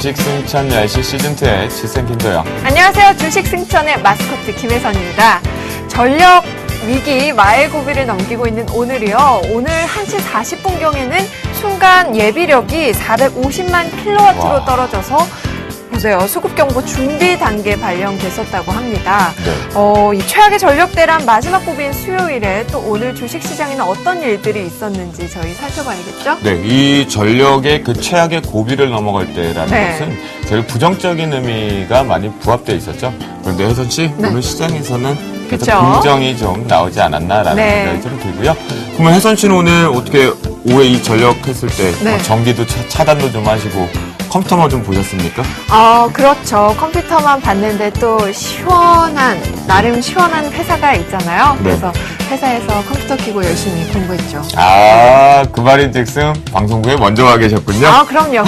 주식 승천 날씨 시즌2의 주생 김도영. 안녕하세요. 주식 승천의 마스코트 김혜선입니다. 전력 위기 마일고비를 넘기고 있는 오늘이요. 오늘 1시 40분경에는 순간 예비력이 450만 킬로와트로 떨어져서 보세요. 수급경보 준비 단계 발령됐었다고 합니다. 네. 이 최악의 전력대란 마지막 고비인 수요일에 또 오늘 주식시장에는 어떤 일들이 있었는지 저희 살펴봐야겠죠? 네, 이 전력의 그 최악의 고비를 넘어갈 때라는 것은 제일 부정적인 의미가 많이 부합되어 있었죠. 그런데 혜선 씨, 오늘 시장에서는 긍정이 좀 나오지 않았나라는 생각이 좀 들고요. 그러면 혜선 씨는 오늘 어떻게 오후에 이 전력했을 때 전기도 차단도 좀 하시고 컴퓨터만 좀 보셨습니까? 그렇죠. 컴퓨터만 봤는데 또 나름 시원한 회사가 있잖아요. 그래서 회사에서 컴퓨터 켜고 열심히 공부했죠. 그 말인즉슨 방송국에 먼저 와 계셨군요. 그럼요.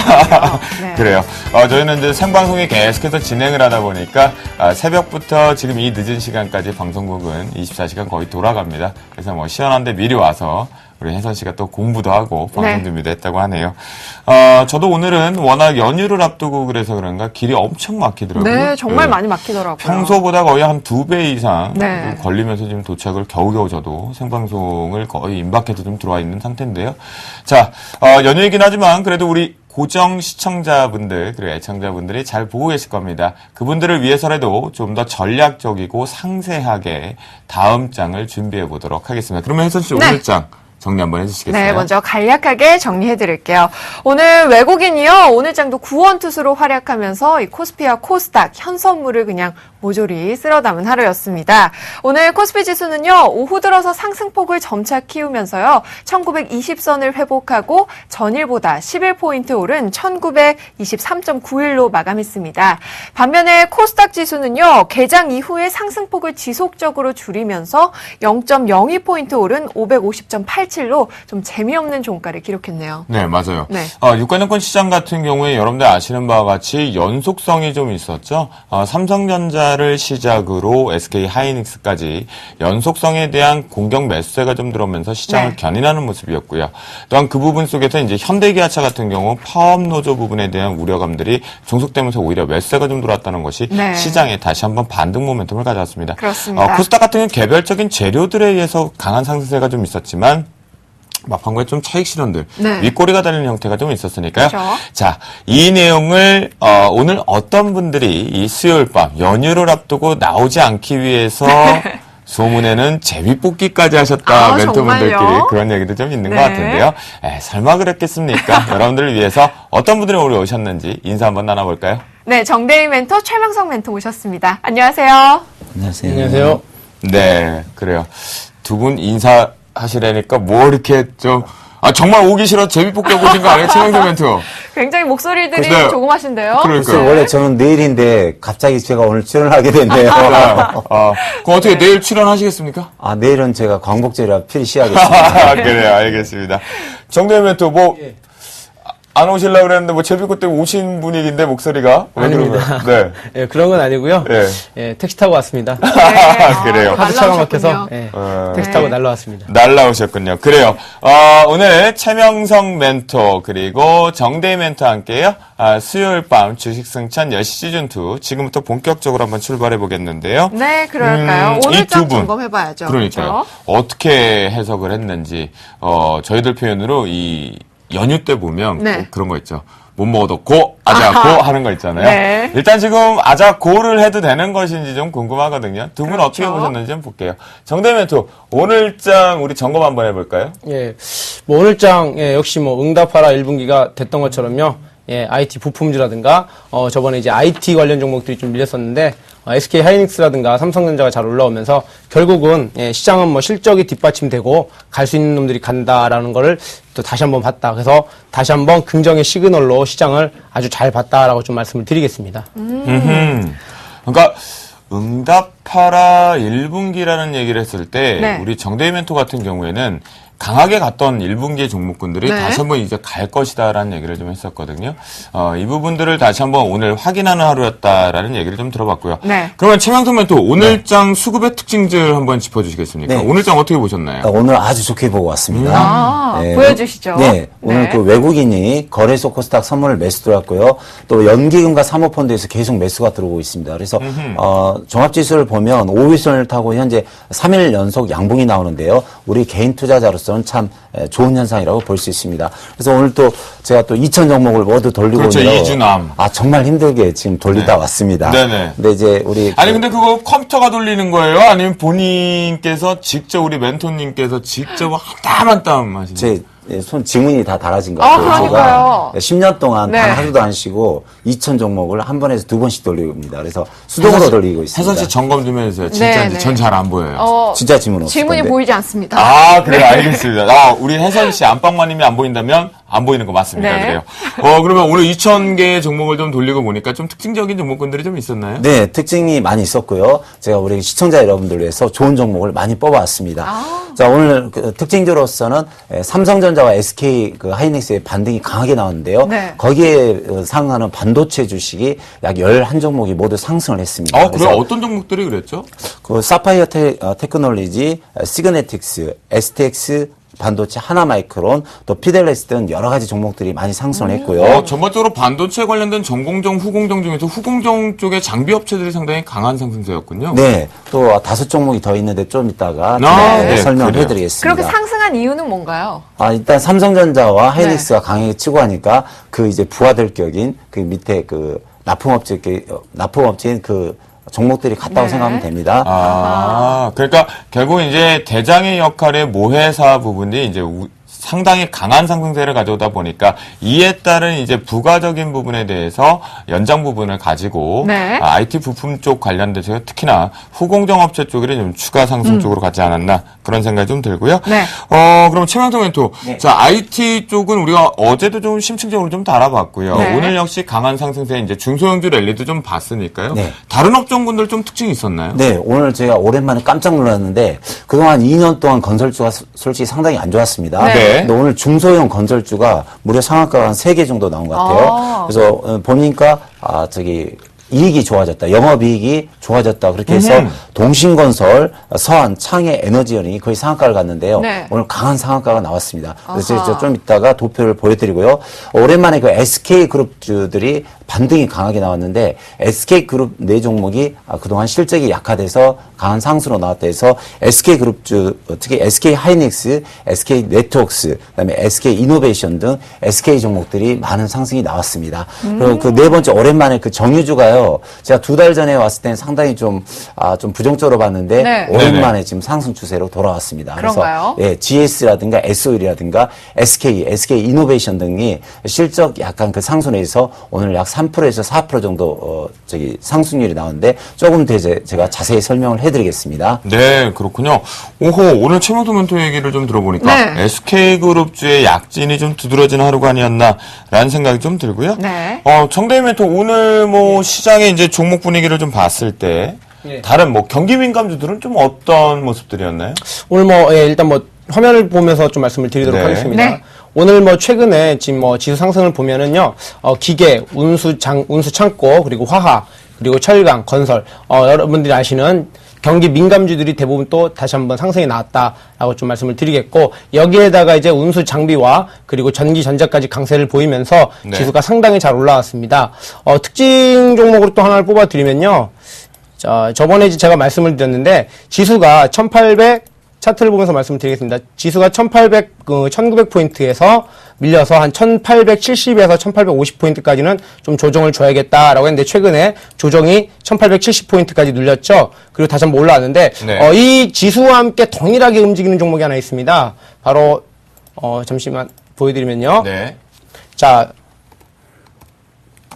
네. 그래요. 저희는 이제 생방송이 계속해서 진행을 하다 보니까 새벽부터 지금 이 늦은 시간까지 방송국은 24시간 거의 돌아갑니다. 그래서 뭐 시원한데 미리 와서 우리 혜선 씨가 또 공부도 하고 방송 준비도 했다고 하네요. 저도 오늘은 워낙 연휴를 앞두고 그래서 그런가 길이 엄청 막히더라고요. 네, 정말 많이 막히더라고요. 평소보다 거의 한 2배 이상 걸리면서 지금 도착을 겨우겨우 저도 생방송을 거의 임박해서 좀 들어와 있는 상태인데요. 자, 연휴이긴 하지만 그래도 우리 고정 시청자분들 그리고 애청자분들이 잘 보고 계실 겁니다. 그분들을 위해서라도 좀 더 전략적이고 상세하게 다음 장을 준비해 보도록 하겠습니다. 그러면 혜선 씨 오늘 장 정리 한번 해주시겠어요? 네, 먼저 간략하게 정리해드릴게요. 오늘 외국인이요. 오늘 장도 구원투수로 활약하면서 이 코스피와 코스닥, 현선물을 그냥 모조리 쓸어 담은 하루였습니다. 오늘 코스피 지수는요. 오후 들어서 상승폭을 점차 키우면서요. 1920선을 회복하고 전일보다 11포인트 오른 1923.91로 마감했습니다. 반면에 코스닥 지수는요. 개장 이후에 상승폭을 지속적으로 줄이면서 0.02포인트 오른 550.87로 좀 재미없는 종가를 기록했네요. 네, 맞아요. 유가증권 시장 같은 경우에 여러분들 아시는 바와 같이 연속성이 좀 있었죠. 삼성전자를 시작으로 SK 하이닉스까지 연속성에 대한 공격 매수세가 좀 들어오면서 시장을 견인하는 모습이었고요. 또한 그 부분 속에서 이제 현대기아차 같은 경우 파업 노조 부분에 대한 우려감들이 종속되면서 오히려 매수세가 좀 들어왔다는 것이 시장에 다시 한번 반등 모멘텀을 가져왔습니다. 그렇습니다. 코스닥 같은 경우는 개별적인 재료들에 의해서 강한 상승세가 좀 있었지만 막판에 좀 차익 실현들 윗꼬리가 달리는 형태가 좀 있었으니까요. 자, 이 내용을 오늘 어떤 분들이 이 수요일 밤 연휴를 앞두고 나오지 않기 위해서 소문에는 제비뽑기까지 하셨다 멘토분들끼리 그런 얘기도 좀 있는 것 같은데요. 설마 그랬겠습니까? 여러분들을 위해서 어떤 분들이 오늘 오셨는지 인사 한번 나눠볼까요? 네, 정대희 멘토, 최명성 멘토 모셨습니다. 안녕하세요. 안녕하세요. 안녕하세요. 네, 그래요. 두 분 인사하시라니까 뭐 이렇게 좀 정말 오기 싫어 제비뽑기 하고 오신 거 아니에요? 최명성 멘토. 굉장히 목소리들이 글쎄요. 조그마신데요. 그러니까요. 원래 저는 내일인데 갑자기 제가 오늘 출연하게 됐네요. 그럼 어떻게 내일 출연하시겠습니까? 내일은 제가 광복절이라 필히 쉬어야겠습니다. 그래요, 알겠습니다. 정대현 멘토 안 오시려고 그랬는데 제비꽃 때문에 오신 분위기인데 목소리가 아닙니다. 네, 그런 건 아니고요. 택시 타고 왔습니다. 그래요. 하도 차가 막혀서 택시 타고 날라왔습니다. 날라오셨군요. 그래요. 오늘 최명성 멘토 그리고 정대희 멘토와 함께요. 수요일 밤 주식승천 10시 시즌2 지금부터 본격적으로 한번 출발해 보겠는데요. 네, 그럴까요? 오늘 장 점검해봐야죠. 그러니까요. 어떻게 해석을 했는지 저희들 표현으로 이 연휴 때 보면 꼭 그런 거 있죠. 못 먹어도 아자고 하는 거 있잖아요. 일단 지금 아자고를 해도 되는 것인지 좀 궁금하거든요. 두 분 어떻게 보셨는지 좀 볼게요. 정대희 멘토, 오늘 장 우리 점검 한번 해볼까요? 오늘 장 역시 응답하라 1분기가 됐던 것처럼요. IT 부품주라든가 저번에 이제 IT 관련 종목들이 좀 밀렸었는데 SK 하이닉스라든가 삼성전자가 잘 올라오면서 결국은 시장은 실적이 뒷받침되고 갈 수 있는 놈들이 간다라는 거를 또 다시 한번 봤다. 그래서 다시 한번 긍정의 시그널로 시장을 아주 잘 봤다라고 좀 말씀을 드리겠습니다. 그러니까 응답하라 1분기라는 얘기를 했을 때 우리 정대희 멘토 같은 경우에는 강하게 갔던 1분기의 종목군들이 네. 다시 한번 이제 갈 것이다라는 얘기를 좀 했었거든요. 이 부분들을 다시 한번 오늘 확인하는 하루였다라는 얘기를 좀 들어봤고요. 네. 그러면 최명석 멘토 오늘장 수급의 특징들 한번 짚어주시겠습니까? 네. 오늘장 어떻게 보셨나요? 오늘 아주 좋게 보고 왔습니다. 보여주시죠. 네, 오늘 네. 그 외국인이 거래소 코스닥 선물을 매수 들어왔고요. 또 연기금과 사모펀드에서 계속 매수가 들어오고 있습니다. 그래서 종합지수를 보면 5일선을 타고 현재 3일 연속 양봉이 나오는데요. 우리 개인 투자자로서는 참 좋은 현상이라고 볼 수 있습니다. 그래서 오늘 또 제가 또 2천 종목을 모두 돌리고 그렇죠, 오느라고 이주남. 정말 힘들게 지금 돌리다 왔습니다. 네네. 근데 이제 우리 아니 근데 그거 컴퓨터가 돌리는 거예요? 아니면 본인께서 직접 우리 멘토님께서 직접 한 땀 한 땀 하시는 거예요? 제 손 지문이 다 달아진 것 같아요. 그러니까요. 제가 10년 동안 네. 단 하루도 안 쉬고 2천 종목을 한 번에서 2번씩 돌립니다. 그래서 수동으로 돌리고 있습니다. 혜선 씨 점검 좀 해주세요. 진짜인지 네, 네. 전 잘 안 보여요. 진짜 지문 없을 질문이 건데. 보이지 않습니다. 아, 그래요. 알겠습니다. 우리 혜선 씨 안방마님이 안 보인다면 안 보이는 거 맞습니다. 네. 그래요. 그러면 오늘 2,000개의 종목을 좀 돌리고 보니까 좀 특징적인 종목군들이 좀 있었나요? 네, 특징이 많이 있었고요. 제가 우리 시청자 여러분들 위해서 좋은 종목을 많이 뽑아왔습니다. 자, 오늘 그 특징주로서는 삼성전자와 SK 그 하이닉스의 반등이 강하게 나왔는데요. 네. 거기에 상응하는 반도체 주식이 약 11종목이 모두 상승을 했습니다. 그래서 어떤 종목들이 그랬죠? 그 사파이어 테크놀로지, 시그네틱스, STX 반도체, 하나마이크론, 또 피델레스 등 여러 가지 종목들이 많이 상승을 했고요. 전반적으로 반도체 관련된 전공정, 후공정 중에서 후공정 쪽의 장비 업체들이 상당히 강한 상승세였군요. 네, 또 5종목이 더 있는데 좀 이따가 네, 설명을 그래요. 해드리겠습니다. 그렇게 상승한 이유는 뭔가요? 일단 삼성전자와 하이닉스가 강하게 치고 하니까 그 이제 부하될 격인 그 밑에 그 납품업체인 그 종목들이 같다고 네. 생각하면 됩니다. 그러니까 결국 이제 대장의 역할의 모회사 부분이 이제 상당히 강한 상승세를 가져오다 보니까 이에 따른 이제 부가적인 부분에 대해서 연장 부분을 가지고 네. IT 부품 쪽 관련돼서 특히나 후공정 업체 쪽이 좀 추가 상승 쪽으로 가지 않았나 그런 생각이 좀 들고요. 네. 그럼 최명석 멘토, 네. 자 IT 쪽은 우리가 어제도 좀 심층적으로 좀 다뤄봤고요. 네. 오늘 역시 강한 상승세 이제 중소형주 랠리도 좀 봤으니까요. 네. 다른 업종군들 좀 특징이 있었나요? 네, 오늘 제가 오랜만에 깜짝 놀랐는데 그동안 2년 동안 건설주가 솔직히 상당히 안 좋았습니다. 네. 근데 오늘 중소형 건설주가 무려 상한가가 한 3개 정도 나온 것 같아요. 그래서 보니까 이익이 좋아졌다. 영업이익이 좋아졌다. 그렇게 해서 동신건설, 서한, 창해, 에너지연이 거의 상한가를 갔는데요. 네. 오늘 강한 상한가가 나왔습니다. 그래서 제가 좀 이따가 도표를 보여드리고요. 오랜만에 그 SK그룹주들이 반등이 강하게 나왔는데 SK그룹 네 종목이 그동안 실적이 약화돼서 강한 상승으로 나왔다 해서 SK그룹주, 특히 SK하이닉스, SK네트워크스, 그다음에 SK이노베이션 등 SK 종목들이 많은 상승이 나왔습니다. 그리고 그 네 번째 오랜만에 그 정유주가요. 제가 2달 전에 왔을 때는 상당히 좀 부정적으로 봤는데 네. 오랜만에 지금 상승 추세로 돌아왔습니다. 그런가요? 그래서 GS라든가 SO일이라든가 SK이노베이션 등이 실적 약간 그 상승에서 오늘 약 3%에서 4% 정도 상승률이 나오는데 조금 더 제가 자세히 설명을 해드리겠습니다. 네, 그렇군요. 오늘 최명석 멘토 얘기를 좀 들어보니까 네. SK그룹주의 약진이 좀 두드러진 하루가 아니었나라는 생각이 좀 들고요. 네. 정대희 멘토 오늘 시장의 이제 종목 분위기를 좀 봤을 때 네. 다른 경기 민감주들은 좀 어떤 모습들이었나요? 오늘 일단 화면을 보면서 좀 말씀을 드리도록 네. 하겠습니다. 네. 오늘 최근에 지금 지수 상승을 보면은요, 기계, 운수 창고, 그리고 화학, 그리고 철강, 건설, 여러분들이 아시는 경기 민감주들이 대부분 또 다시 한번 상승이 나왔다라고 좀 말씀을 드리겠고, 여기에다가 이제 운수 장비와 그리고 전기 전자까지 강세를 보이면서 네. 지수가 상당히 잘 올라왔습니다. 특징 종목으로 또 하나를 뽑아드리면요, 저번에 제가 말씀을 드렸는데, 지수가 1800, 차트를 보면서 말씀드리겠습니다. 지수가 1900포인트에서 밀려서 한 1870에서 1850포인트까지는 좀 조정을 줘야겠다라고 했는데 최근에 조정이 1870포인트까지 눌렸죠. 그리고 다시 한번 올라왔는데 네. 이 지수와 함께 동일하게 움직이는 종목이 하나 있습니다. 바로 잠시만 보여드리면요. 네. 자,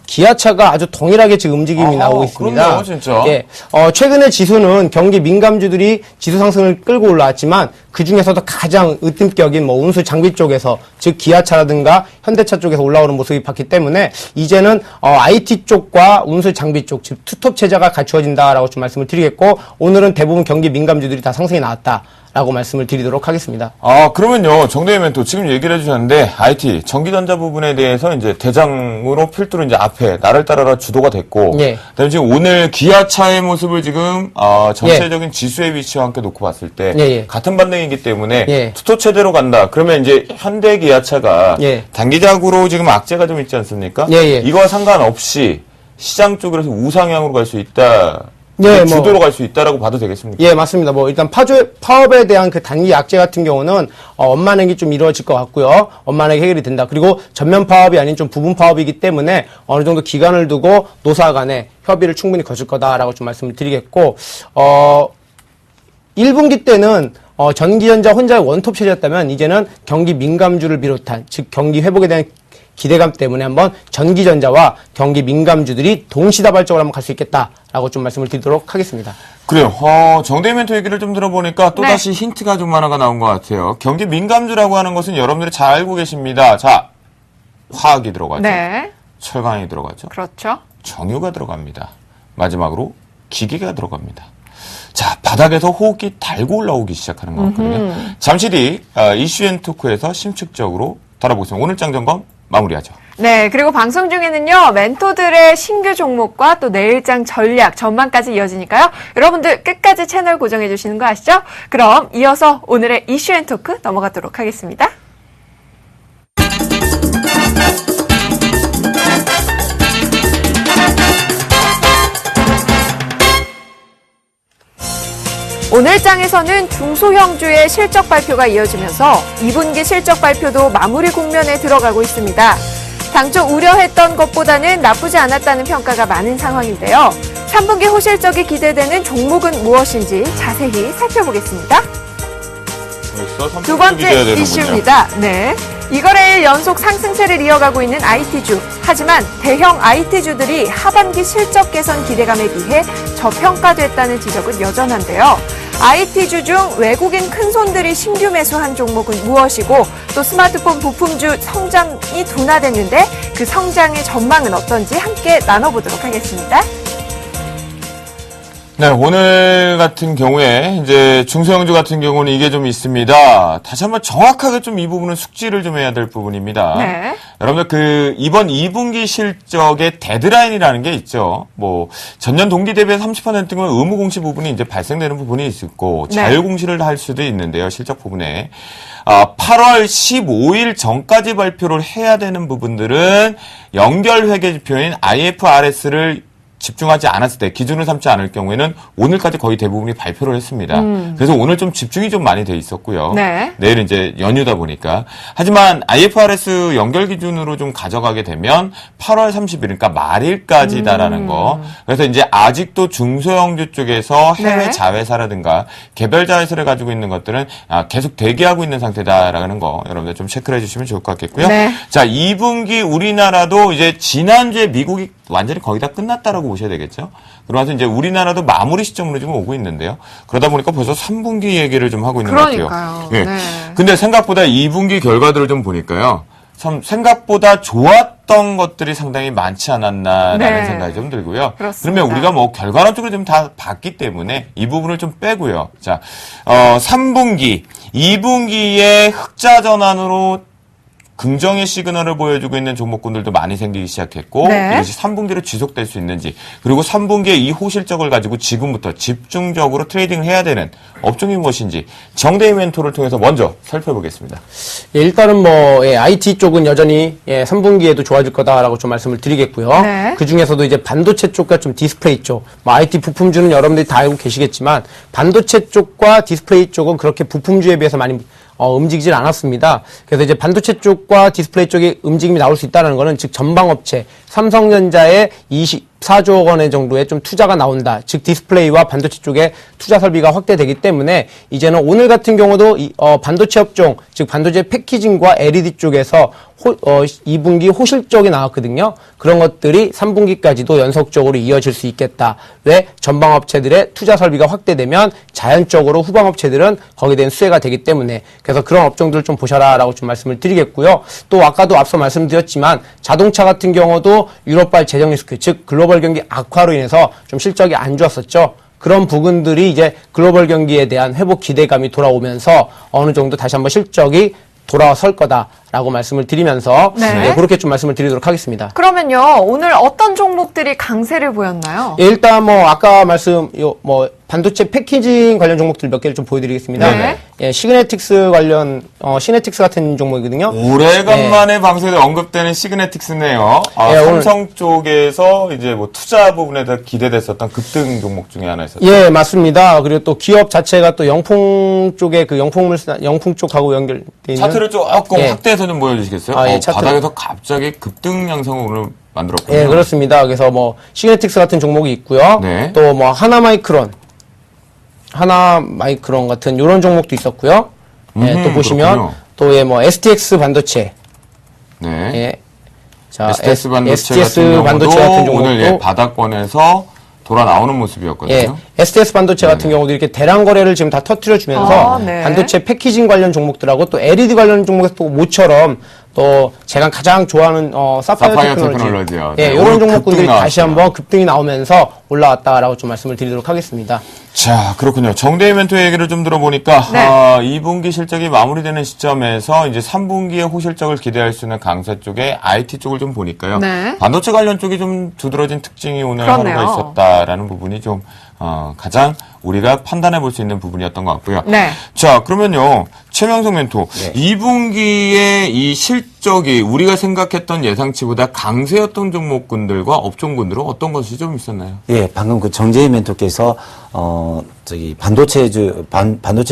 기아차가 아주 동일하게 지금 움직임이 나오고 있습니다. 그럼요, 진짜. 예, 최근에 지수는 경기 민감주들이 지수 상승을 끌고 올라왔지만 그 중에서도 가장 으뜸격인 운수 장비 쪽에서 즉 기아차라든가 현대차 쪽에서 올라오는 모습이 봤기 때문에 이제는 IT 쪽과 운수 장비 쪽 즉 투톱 체제가 갖추어진다라고 좀 말씀을 드리겠고 오늘은 대부분 경기 민감주들이 다 상승이 나왔다. 라고 말씀을 드리도록 하겠습니다. 그러면요, 정대희 멘토 지금 얘기를 해주셨는데, IT, 전기전자 부분에 대해서 이제 대장으로 필두로 이제 앞에 나를 따라라 주도가 됐고, 예. 그다음에 지금 오늘 기아차의 모습을 지금, 전체적인 지수의 위치와 함께 놓고 봤을 때, 예. 같은 반등이기 때문에, 예. 투토 체대로 간다. 그러면 이제 현대 기아차가, 예. 단기적으로 지금 악재가 좀 있지 않습니까? 예. 이거와 상관없이 시장 쪽으로 해서 우상향으로 갈 수 있다. 예, 주도로 갈 수 있다라고 봐도 되겠습니까? 예, 맞습니다. 일단 파업에 대한 그 단기 악재 같은 경우는 원만하게 좀 이루어질 것 같고요. 원만하게 해결이 된다. 그리고 전면 파업이 아닌 좀 부분 파업이기 때문에 어느 정도 기간을 두고 노사 간에 협의를 충분히 거칠 거다라고 좀 말씀을 드리겠고, 1분기 때는 전기전자 혼자의 원톱 체제였다면 이제는 경기 민감주를 비롯한, 즉 경기 회복에 대한 기대감 때문에 한번 전기전자와 경기 민감주들이 동시다발적으로 한번 갈 수 있겠다라고 좀 말씀을 드리도록 하겠습니다. 그래요. 정대희 멘토 얘기를 좀 들어보니까 또다시 네. 힌트가 좀 하나가 나온 것 같아요. 경기 민감주라고 하는 것은 여러분들이 잘 알고 계십니다. 자, 화학이 들어가죠. 네. 철강이 들어가죠. 그렇죠. 정유가 들어갑니다. 마지막으로 기계가 들어갑니다. 자, 바닥에서 호흡기 달고 올라오기 시작하는 것 같거든요. 잠시 뒤 이슈앤토크에서 심층적으로 다뤄보겠습니다. 오늘 장 점검 마무리하죠. 네, 그리고 방송 중에는요, 멘토들의 신규 종목과 또 내일장 전략, 전망까지 이어지니까요. 여러분들 끝까지 채널 고정해 주시는 거 아시죠? 그럼 이어서 오늘의 이슈앤토크 넘어가도록 하겠습니다. 오늘 장에서는 중소형주의 실적 발표가 이어지면서 2분기 실적 발표도 마무리 국면에 들어가고 있습니다. 당초 우려했던 것보다는 나쁘지 않았다는 평가가 많은 상황인데요. 3분기 호실적이 기대되는 종목은 무엇인지 자세히 살펴보겠습니다. 두 번째 이슈입니다. 네. 이거래일 연속 상승세를 이어가고 있는 IT주. 하지만 대형 IT주들이 하반기 실적 개선 기대감에 비해 저평가됐다는 지적은 여전한데요. IT주 중 외국인 큰손들이 신규 매수한 종목은 무엇이고 또 스마트폰 부품주 성장이 둔화됐는데 그 성장의 전망은 어떤지 함께 나눠보도록 하겠습니다. 네, 오늘 같은 경우에 이제 중소형주 같은 경우는 이게 좀 있습니다. 다시 한번 정확하게 좀 이 부분은 숙지를 좀 해야 될 부분입니다. 네. 여러분들 이번 2분기 실적의 데드라인이라는 게 있죠. 전년 동기 대비해서 30%면 의무 공시 부분이 이제 발생되는 부분이 있고 네. 자율 공시를 할 수도 있는데요. 실적 부분에. 8월 15일 전까지 발표를 해야 되는 부분들은 연결 회계 지표인 IFRS를 집중하지 않았을 때, 기준을 삼지 않을 경우에는 오늘까지 거의 대부분이 발표를 했습니다. 그래서 오늘 좀 집중이 좀 많이 돼 있었고요. 네. 내일은 이제 연휴다 보니까. 하지만 IFRS 연결 기준으로 좀 가져가게 되면 8월 30일, 그러니까 말일까지다라는 거. 그래서 이제 아직도 중소형주 쪽에서 해외 네. 자회사라든가 개별 자회사를 가지고 있는 것들은 계속 대기하고 있는 상태다라는 거 여러분들 좀 체크를 해주시면 좋을 것 같겠고요. 네. 자, 2분기 우리나라도 이제 지난주에 미국이 완전히 거의 다 끝났다라고 보셔야 되겠죠. 그러면서 이제 우리나라도 마무리 시점으로 지금 오고 있는데요. 그러다 보니까 벌써 3분기 얘기를 좀 하고 있는 것 같아요. 그러니까요. 예. 네. 근데 생각보다 2분기 결과들을 좀 보니까요. 참 생각보다 좋았던 것들이 상당히 많지 않았나라는 네. 생각이 좀 들고요. 그렇습니다. 그러면 우리가 결과론적으로 좀 다 봤기 때문에 이 부분을 좀 빼고요. 자, 3분기, 2분기에 흑자 전환으로 긍정의 시그널을 보여주고 있는 종목군들도 많이 생기기 시작했고 네. 이것이 3분기로 지속될 수 있는지, 그리고 3분기에 이 호실적을 가지고 지금부터 집중적으로 트레이딩을 해야 되는 업종이 무엇인지 정대희 멘토를 통해서 먼저 살펴보겠습니다. 예, 일단은 IT 쪽은 여전히 3분기에도 좋아질 거다라고 좀 말씀을 드리겠고요. 네. 그 중에서도 이제 반도체 쪽과 좀 디스플레이 쪽, IT 부품주는 여러분들이 다 알고 계시겠지만 반도체 쪽과 디스플레이 쪽은 그렇게 부품주에 비해서 많이 움직이질 않았습니다. 그래서 이제 반도체 쪽과 디스플레이 쪽의 움직임이 나올 수 있다는 거는 즉 전방업체 삼성전자의 24조 원의 정도의 좀 투자가 나온다. 즉 디스플레이와 반도체 쪽에 투자 설비가 확대되기 때문에 이제는 오늘 같은 경우도 반도체 업종, 즉 반도체 패키징과 LED 쪽에서 2분기 호실적이 나왔거든요. 그런 것들이 3분기까지도 연속적으로 이어질 수 있겠다. 왜? 전방업체들의 투자 설비가 확대되면 자연적으로 후방업체들은 거기에 대한 수혜가 되기 때문에, 그래서 그런 업종들을 좀 보셔라라고 좀 말씀을 드리겠고요. 또 아까도 앞서 말씀드렸지만 자동차 같은 경우도 유럽발 재정 리스크, 즉 글로벌 경기 악화로 인해서 좀 실적이 안 좋았었죠. 그런 부분들이 이제 글로벌 경기에 대한 회복 기대감이 돌아오면서 어느 정도 다시 한번 실적이 돌아설 거다라고 말씀을 드리면서 네. 그렇게 좀 말씀을 드리도록 하겠습니다. 그러면요, 오늘 어떤 종목들이 강세를 보였나요? 예, 일단 뭐 아까 말씀 반도체 패키징 관련 종목들 몇 개를 좀 보여드리겠습니다. 네. 예, 시그네틱스 관련 시그네틱스 같은 종목이거든요. 오래간만에 방송에 언급되는 시그네틱스네요. 예, 삼성 쪽에서 이제 뭐 투자 부분에다 기대됐었던 급등 종목 중에 하나 있었죠. 예, 맞습니다. 그리고 또 기업 자체가 또 영풍 쪽에 그 영풍 쪽하고 연결돼 있는 차트를 조금 예. 확대해서 좀 보여주시겠어요? 아, 예, 차트를- 바닥에서 갑자기 급등 양상을 오늘 만들었군요. 예, 그렇습니다. 그래서 뭐 시그네틱스 같은 종목이 있고요. 네. 또 뭐 하나마이크론 같은 이런 종목도 있었고요. 예, 또 보시면 그렇군요. 또 예, 뭐 STX 반도체, 네. 예, 자 STS 반도체 STS 같은 반도체 경우도 같은 종목도 오늘 바닥권에서 돌아 나오는 모습이었거든요. 예, STS 반도체 같은 경우도 이렇게 대량 거래를 지금 다 터트려 주면서 네. 반도체 패키징 관련 종목들하고 또 LED 관련 종목에서 또 모처럼 또 제가 가장 좋아하는 사파이어 테크놀로지요. 예, 네, 이런 오늘 종목군들이 급등 다시 나왔어요. 한번 급등이 나오면서 올라왔다라고 좀 말씀을 드리도록 하겠습니다. 자, 그렇군요. 정대희 멘토 얘기를 좀 들어보니까, 네. 2분기 실적이 마무리되는 시점에서 이제 3분기에 호실적을 기대할 수 있는 강세 쪽에 IT 쪽을 좀 보니까요. 네. 반도체 관련 쪽이 좀 두드러진 특징이 오늘 그렇네요. 하루가 있었다라는 부분이 좀, 가장 우리가 판단해 볼 수 있는 부분이었던 것 같고요. 네. 자, 그러면요. 최명석 멘토. 네. 2분기에 이 실적이 우리가 생각했던 예상치보다 강세였던 종목군들과 업종군들은 어떤 것이 좀 있었나요? 예, 방금 그 정재희 멘토께서 반도체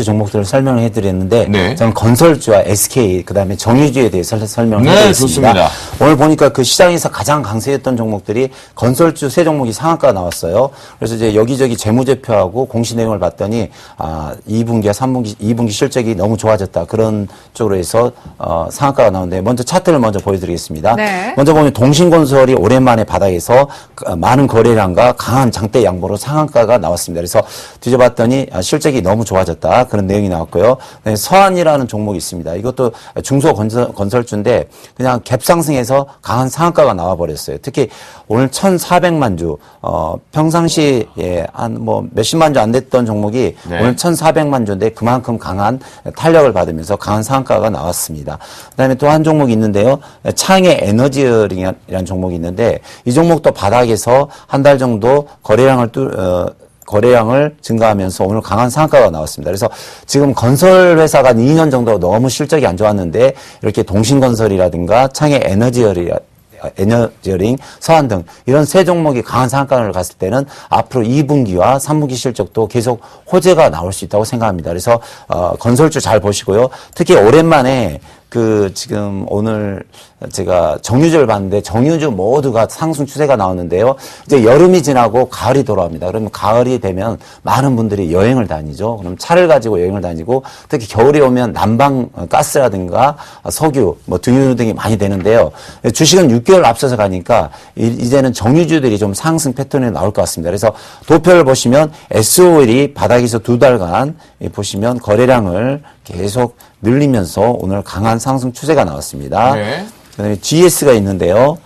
종목들을 설명을 해드렸는데 네. 저는 건설주와 SK 그다음에 정유주에 대해서 설명을 네, 해드리겠습니다. 좋습니다. 오늘 보니까 그 시장에서 가장 강세였던 종목들이 건설주 세 종목이 상한가 나왔어요. 그래서 이제 여기저기 재무제표하고 공시 내용을 봤더니 2분기와 3분기, 2분기 실적이 너무 좋아졌다 그런 쪽으로 해서 상한가가 나오는데 먼저 차트를 먼저 보여드리겠습니다. 네. 먼저 보면 동신건설이 오랜만에 바닥에서 많은 거래량과 강한 장대 양보로 상한가가 나왔습니다. 그래서 뒤져봤더니 실적이 너무 좋아졌다 그런 내용이 나왔고요. 네, 서한이라는 종목이 있습니다. 이것도 중소건설주인데 그냥 갭상승해서 강한 상한가가 나와버렸어요. 특히 오늘 1,400만 주 평상시에 한 뭐 몇십만 주 안 됐던 종목이 네. 오늘 1,400만 주인데 그만큼 강한 탄력을 받으면서 강한 상한가가 나왔습니다. 그다음에 또 한 종목이 있는데요. 창의 에너지어링이라는 종목이 있는데 이 종목도 바닥에서 한 달 정도 거래량을 증가하면서 오늘 강한 상한가가 나왔습니다. 그래서 지금 건설 회사가 2년 정도 너무 실적이 안 좋았는데 이렇게 동신건설이라든가 창의 에너지어링, 서한 등 이런 세 종목이 강한 상한가를 갔을 때는 앞으로 2분기와 3분기 실적도 계속 호재가 나올 수 있다고 생각합니다. 그래서 건설주 잘 보시고요. 특히 오랜만에 지금 오늘 제가 정유주를 봤는데 정유주 모두가 상승 추세가 나오는데요. 이제 여름이 지나고 가을이 돌아옵니다. 그러면 가을이 되면 많은 분들이 여행을 다니죠. 그럼 차를 가지고 여행을 다니고 특히 겨울이 오면 난방 가스라든가 석유, 뭐 등유 등이 많이 되는데요. 주식은 6개월 앞서서 가니까 이제는 정유주들이 좀 상승 패턴이 나올 것 같습니다. 그래서 도표를 보시면 SOL이 바닥에서 2달간 보시면 거래량을 계속 늘리면서 오늘 강한 상승 추세가 나왔습니다. 네. 그다음에 GS가 있는데요.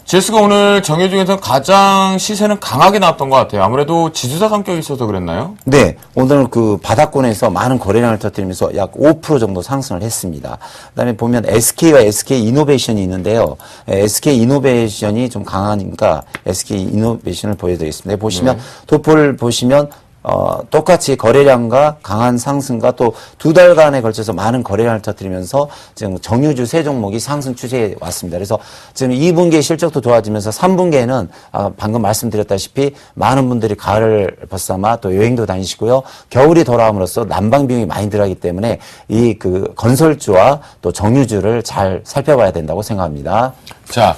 GS가 오늘 정해 중에서 가장 시세는 강하게 나왔던 것 같아요. 아무래도 지수사 성격이 있어서 그랬나요? 네, 오늘 그 바닥권에서 많은 거래량을 터뜨리면서 약 5% 정도 상승을 했습니다. 그다음에 보면 SK와 SK 이노베이션이 있는데요. SK 이노베이션이 좀 강하니까 SK 이노베이션을 보여드리겠습니다. 보시면 도표를 보시면 똑같이 거래량과 강한 상승과 또 2달간에 걸쳐서 많은 거래량을 터뜨리면서 지금 정유주 세 종목이 상승 추세에 왔습니다. 그래서 지금 2분기에 실적도 좋아지면서 3분기에는 방금 말씀드렸다시피 많은 분들이 가을을 벗삼아 또 여행도 다니시고요. 겨울이 돌아옴으로써 난방 비용이 많이 들어가기 때문에 이 건설주와 또 정유주를 잘 살펴봐야 된다고 생각합니다. 자,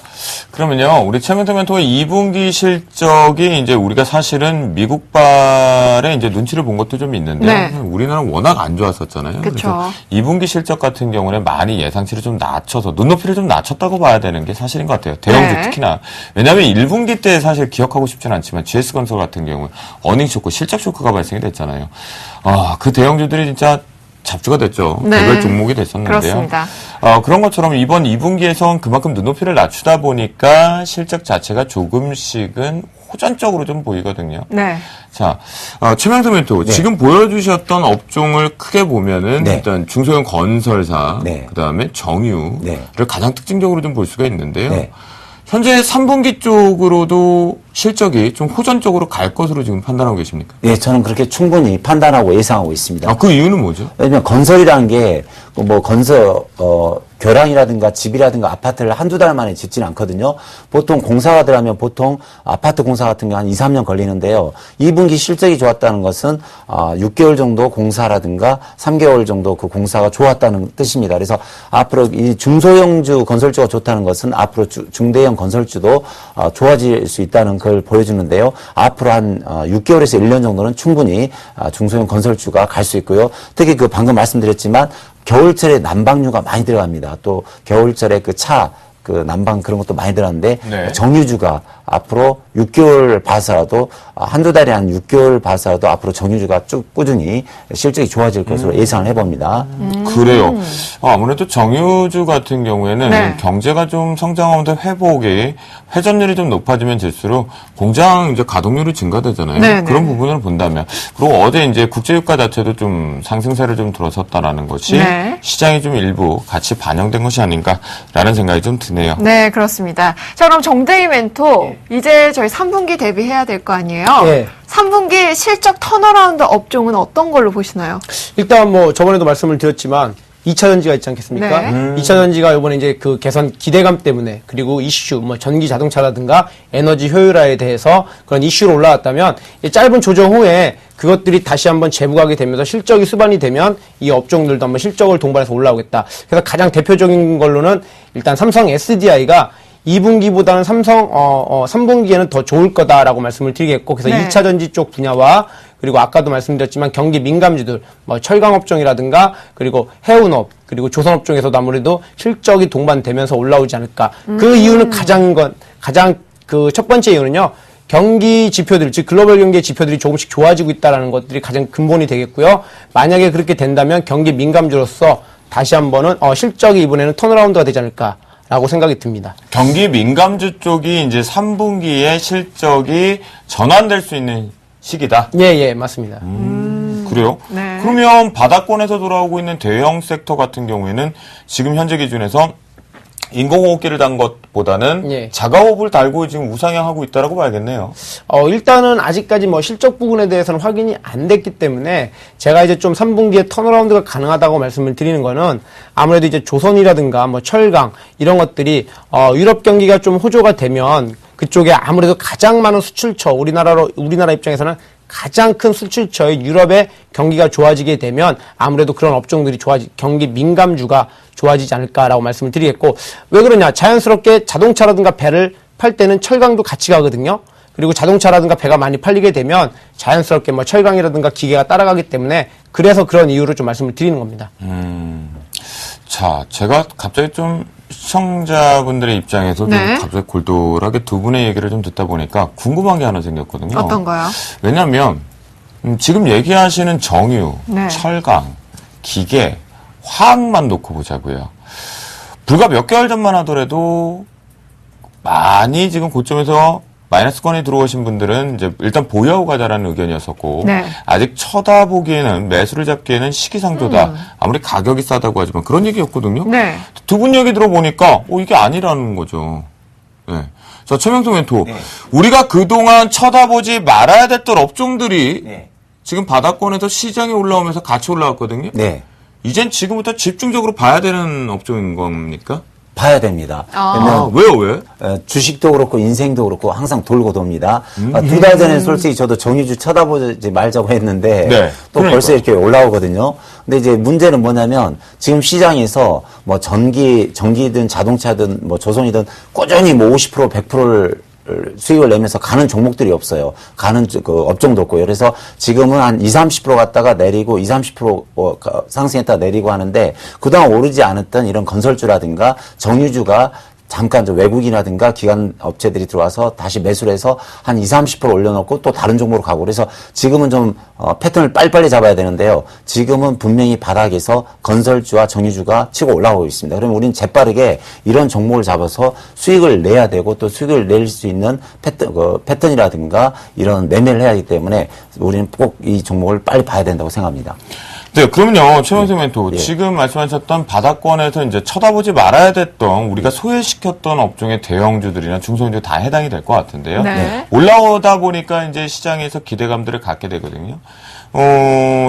그러면요, 우리 최명태 멘토의 2분기 실적이 이제 우리가 사실은 미국발의 이제 눈치를 본 것도 좀 있는데요. 네. 우리나라는 워낙 안 좋았었잖아요. 그쵸. 그래서 2분기 실적 같은 경우는 많이 예상치를 좀 낮춰서, 눈높이를 좀 낮췄다고 봐야 되는 게 사실인 것 같아요. 대형주 네. 특히나. 왜냐하면 1분기 때 사실 기억하고 싶지는 않지만 GS건설 같은 경우는 어닝 쇼크, 실적 쇼크가 발생이 됐잖아요. 그 대형주들이 진짜 잡주가 됐죠. 네. 개별 종목이 됐었는데요. 그렇습니다. 그런 것처럼 이번 2분기에선 그만큼 눈높이를 낮추다 보니까 실적 자체가 조금씩은 호전적으로 좀 보이거든요. 네. 자, 최명수 멘토, 네. 지금 보여주셨던 업종을 크게 보면은 네. 일단 중소형 건설사, 네. 그다음에 정유를 네. 가장 특징적으로 좀 볼 수가 있는데요. 네. 현재 3분기 쪽으로도 실적이 좀 호전적으로 갈 것으로 지금 판단하고 계십니까? 예, 저는 그렇게 충분히 판단하고 예상하고 있습니다. 그 이유는 뭐죠? 왜냐면 건설이라는 게 뭐 교량이라든가 집이라든가 아파트를 한두 달 만에 짓지는 않거든요. 보통 공사가 들어가면 보통 아파트 공사 같은 게 한 2, 3년 걸리는데요. 2분기 실적이 좋았다는 것은 6개월 정도 공사라든가 3개월 정도 그 공사가 좋았다는 뜻입니다. 그래서 앞으로 이 중소형주 건설주가 좋다는 것은 앞으로 중대형 건설주도 좋아질 수 있다는 걸 보여주는데요. 앞으로 한 6개월에서 1년 정도는 충분히 중소형 건설주가 갈 수 있고요. 특히 그 방금 말씀드렸지만 겨울철에 난방류가 많이 들어갑니다. 또 겨울철에 그 난방 그런 것도 많이 들어가는데 네. 정유주가 앞으로 6개월 봐서라도 한두 달에 한 6개월 봐서라도 앞으로 정유주가 쭉 꾸준히 실적이 좋아질 것으로 예상을 해봅니다. 그래요. 아무래도 정유주 같은 경우에는 네. 경제가 좀 성장하면서 회복이 회전율이 좀 높아지면 될수록 공장 이제 가동률이 증가되잖아요. 네, 그런 네. 부분을 본다면 그리고 어제 이제 국제유가 자체도 좀 상승세를 좀 들어섰다라는 것이 네. 시장이 좀 일부 같이 반영된 것이 아닌가라는 생각이 좀 드네요. 네, 그렇습니다. 자, 그럼 정대희 멘토, 이제 저희 3분기 대비해야 될 거 아니에요? 예. 3분기 실적 턴어라운드 업종은 어떤 걸로 보시나요? 일단 뭐 저번에도 말씀을 드렸지만 2차 전지가 있지 않겠습니까? 네. 2차 전지가 이번에 이제 그 개선 기대감 때문에 그리고 이슈, 뭐 전기 자동차라든가 에너지 효율화에 대해서 그런 이슈로 올라왔다면 이 짧은 조정 후에 그것들이 다시 한번 재부각이 되면서 실적이 수반이 되면 이 업종들도 한번 실적을 동반해서 올라오겠다. 그래서 가장 대표적인 걸로는 일단 삼성 SDI가 2분기보다는 3분기에는 더 좋을 거다라고 말씀을 드리겠고, 그래서 네. 2차 전지 쪽 분야와 그리고 아까도 말씀드렸지만 경기 민감주들, 뭐 철강업종이라든가 그리고 해운업 그리고 조선업종에서도 아무래도 실적이 동반되면서 올라오지 않을까. 그 이유는 가장 그 첫 번째 이유는요. 경기 지표들, 즉 글로벌 경기 지표들이 조금씩 좋아지고 있다는 것들이 가장 근본이 되겠고요. 만약에 그렇게 된다면 경기 민감주로서 다시 한번은 실적이 이번에는 턴어라운드가 되지 않을까라고 생각이 듭니다. 경기 민감주 쪽이 이제 3분기에 실적이 전환될 수 있는 시기다. 예, 맞습니다. 그래요? 네. 그러면 바닥권에서 돌아오고 있는 대형 섹터 같은 경우에는 지금 현재 기준에서 인공호흡기를 단 것보다는 예. 자가호흡을 달고 지금 우상향하고 있다라고 봐야겠네요. 일단은 아직까지 뭐 실적 부분에 대해서는 확인이 안 됐기 때문에 제가 이제 좀 3분기에 턴어라운드가 가능하다고 말씀을 드리는 거는 아무래도 이제 조선이라든가 뭐 철강 이런 것들이 유럽 경기가 좀 호조가 되면 그쪽에 아무래도 가장 많은 수출처 우리나라 입장에서는 가장 큰 수출처의 유럽의 경기가 좋아지게 되면 아무래도 그런 업종들이 경기 민감주가 좋아지지 않을까라고 말씀을 드리겠고, 왜 그러냐? 자연스럽게 자동차라든가 배를 팔 때는 철강도 같이 가거든요. 그리고 자동차라든가 배가 많이 팔리게 되면 자연스럽게 뭐 철강이라든가 기계가 따라가기 때문에 그래서 그런 이유로 좀 말씀을 드리는 겁니다. 자, 제가 갑자기 좀 시청자분들의 입장에서 네. 좀 갑자기 골똘하게 두 분의 얘기를 좀 듣다 보니까 궁금한 게 하나 생겼거든요. 어떤 거요? 왜냐하면 지금 얘기하시는 정유, 네. 철강, 기계, 화학만 놓고 보자고요. 불과 몇 개월 전만 하더라도 많이 지금 고점에서 마이너스권이 들어오신 분들은 이제 일단 보유하고 가자라는 의견이었었고, 네. 아직 쳐다보기에는 매수를 잡기에는 시기상조다. 아무리 가격이 싸다고 하지만 그런 얘기였거든요. 네. 두 분 얘기 들어보니까 이게 아니라는 거죠. 네. 자, 최명수 멘토, 네. 우리가 그동안 쳐다보지 말아야 됐던 업종들이 네. 지금 바닥권에서 시장에 올라오면서 같이 올라왔거든요. 네. 이젠 지금부터 집중적으로 봐야 되는 업종인 겁니까? 봐야 됩니다. 왜요, 왜? 주식도 그렇고 인생도 그렇고 항상 돌고 돕니다. 2달 전에 솔직히 저도 정유주 쳐다보지 말자고 했는데 네, 또 그러니까요. 벌써 이렇게 올라오거든요. 근데 이제 문제는 뭐냐면 지금 시장에서 뭐 전기든 자동차든 뭐 조선이든 꾸준히 뭐 50% 100%를 수익을 내면서 가는 종목들이 없어요. 가는 그 업종도 없고요. 그래서 지금은 한 20, 30% 갔다가 내리고 20, 30% 상승했다 내리고 하는데 그동안 오르지 않았던 이런 건설주라든가 정유주가 잠깐 좀 외국인이라든가 기관 업체들이 들어와서 다시 매수를 해서 한 20-30% 올려놓고 또 다른 종목으로 가고 그래서 지금은 좀 패턴을 빨리빨리 잡아야 되는데요. 지금은 분명히 바닥에서 건설주와 정유주가 치고 올라오고 있습니다. 그러면 우리는 재빠르게 이런 종목을 잡아서 수익을 내야 되고 또 수익을 낼 수 있는 패턴이라든가 이런 매매를 해야 하기 때문에 우리는 꼭 이 종목을 빨리 봐야 된다고 생각합니다. 네, 그럼요. 최명수 멘토. 지금 말씀하셨던 바닥권에서 이제 쳐다보지 말아야 됐던 우리가 소외시켰던 업종의 대형주들이나 중소형주 다 해당이 될 것 같은데요. 네. 올라오다 보니까 이제 시장에서 기대감들을 갖게 되거든요.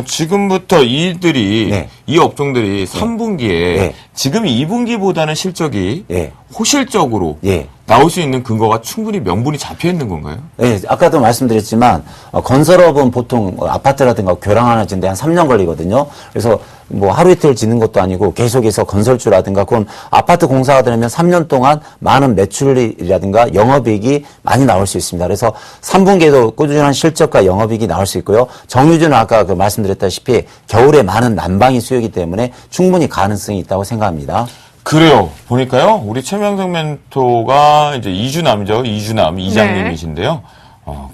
지금부터 이들이, 네. 이 업종들이 3분기에 네. 지금 2분기보다는 실적이 네. 호실적으로 예. 나올 수 있는 근거가 충분히 명분이 잡혀 있는 건가요? 네, 아까도 말씀드렸지만 건설업은 보통 아파트라든가 교량 하나 짓는데 한 3년 걸리거든요. 그래서 뭐 하루 이틀 짓는 것도 아니고 계속해서 건설주라든가 그건 아파트 공사가 되면 3년 동안 많은 매출이라든가 영업이익이 많이 나올 수 있습니다. 그래서 3분기에도 꾸준한 실적과 영업이익이 나올 수 있고요. 정유주는 아까 말씀드렸다시피 겨울에 많은 난방이 수요이기 때문에 충분히 가능성이 있다고 생각합니다. 그래요. 보니까요. 우리 최명석 멘토가 이제 이주남이죠. 이주남 이장님이신데요.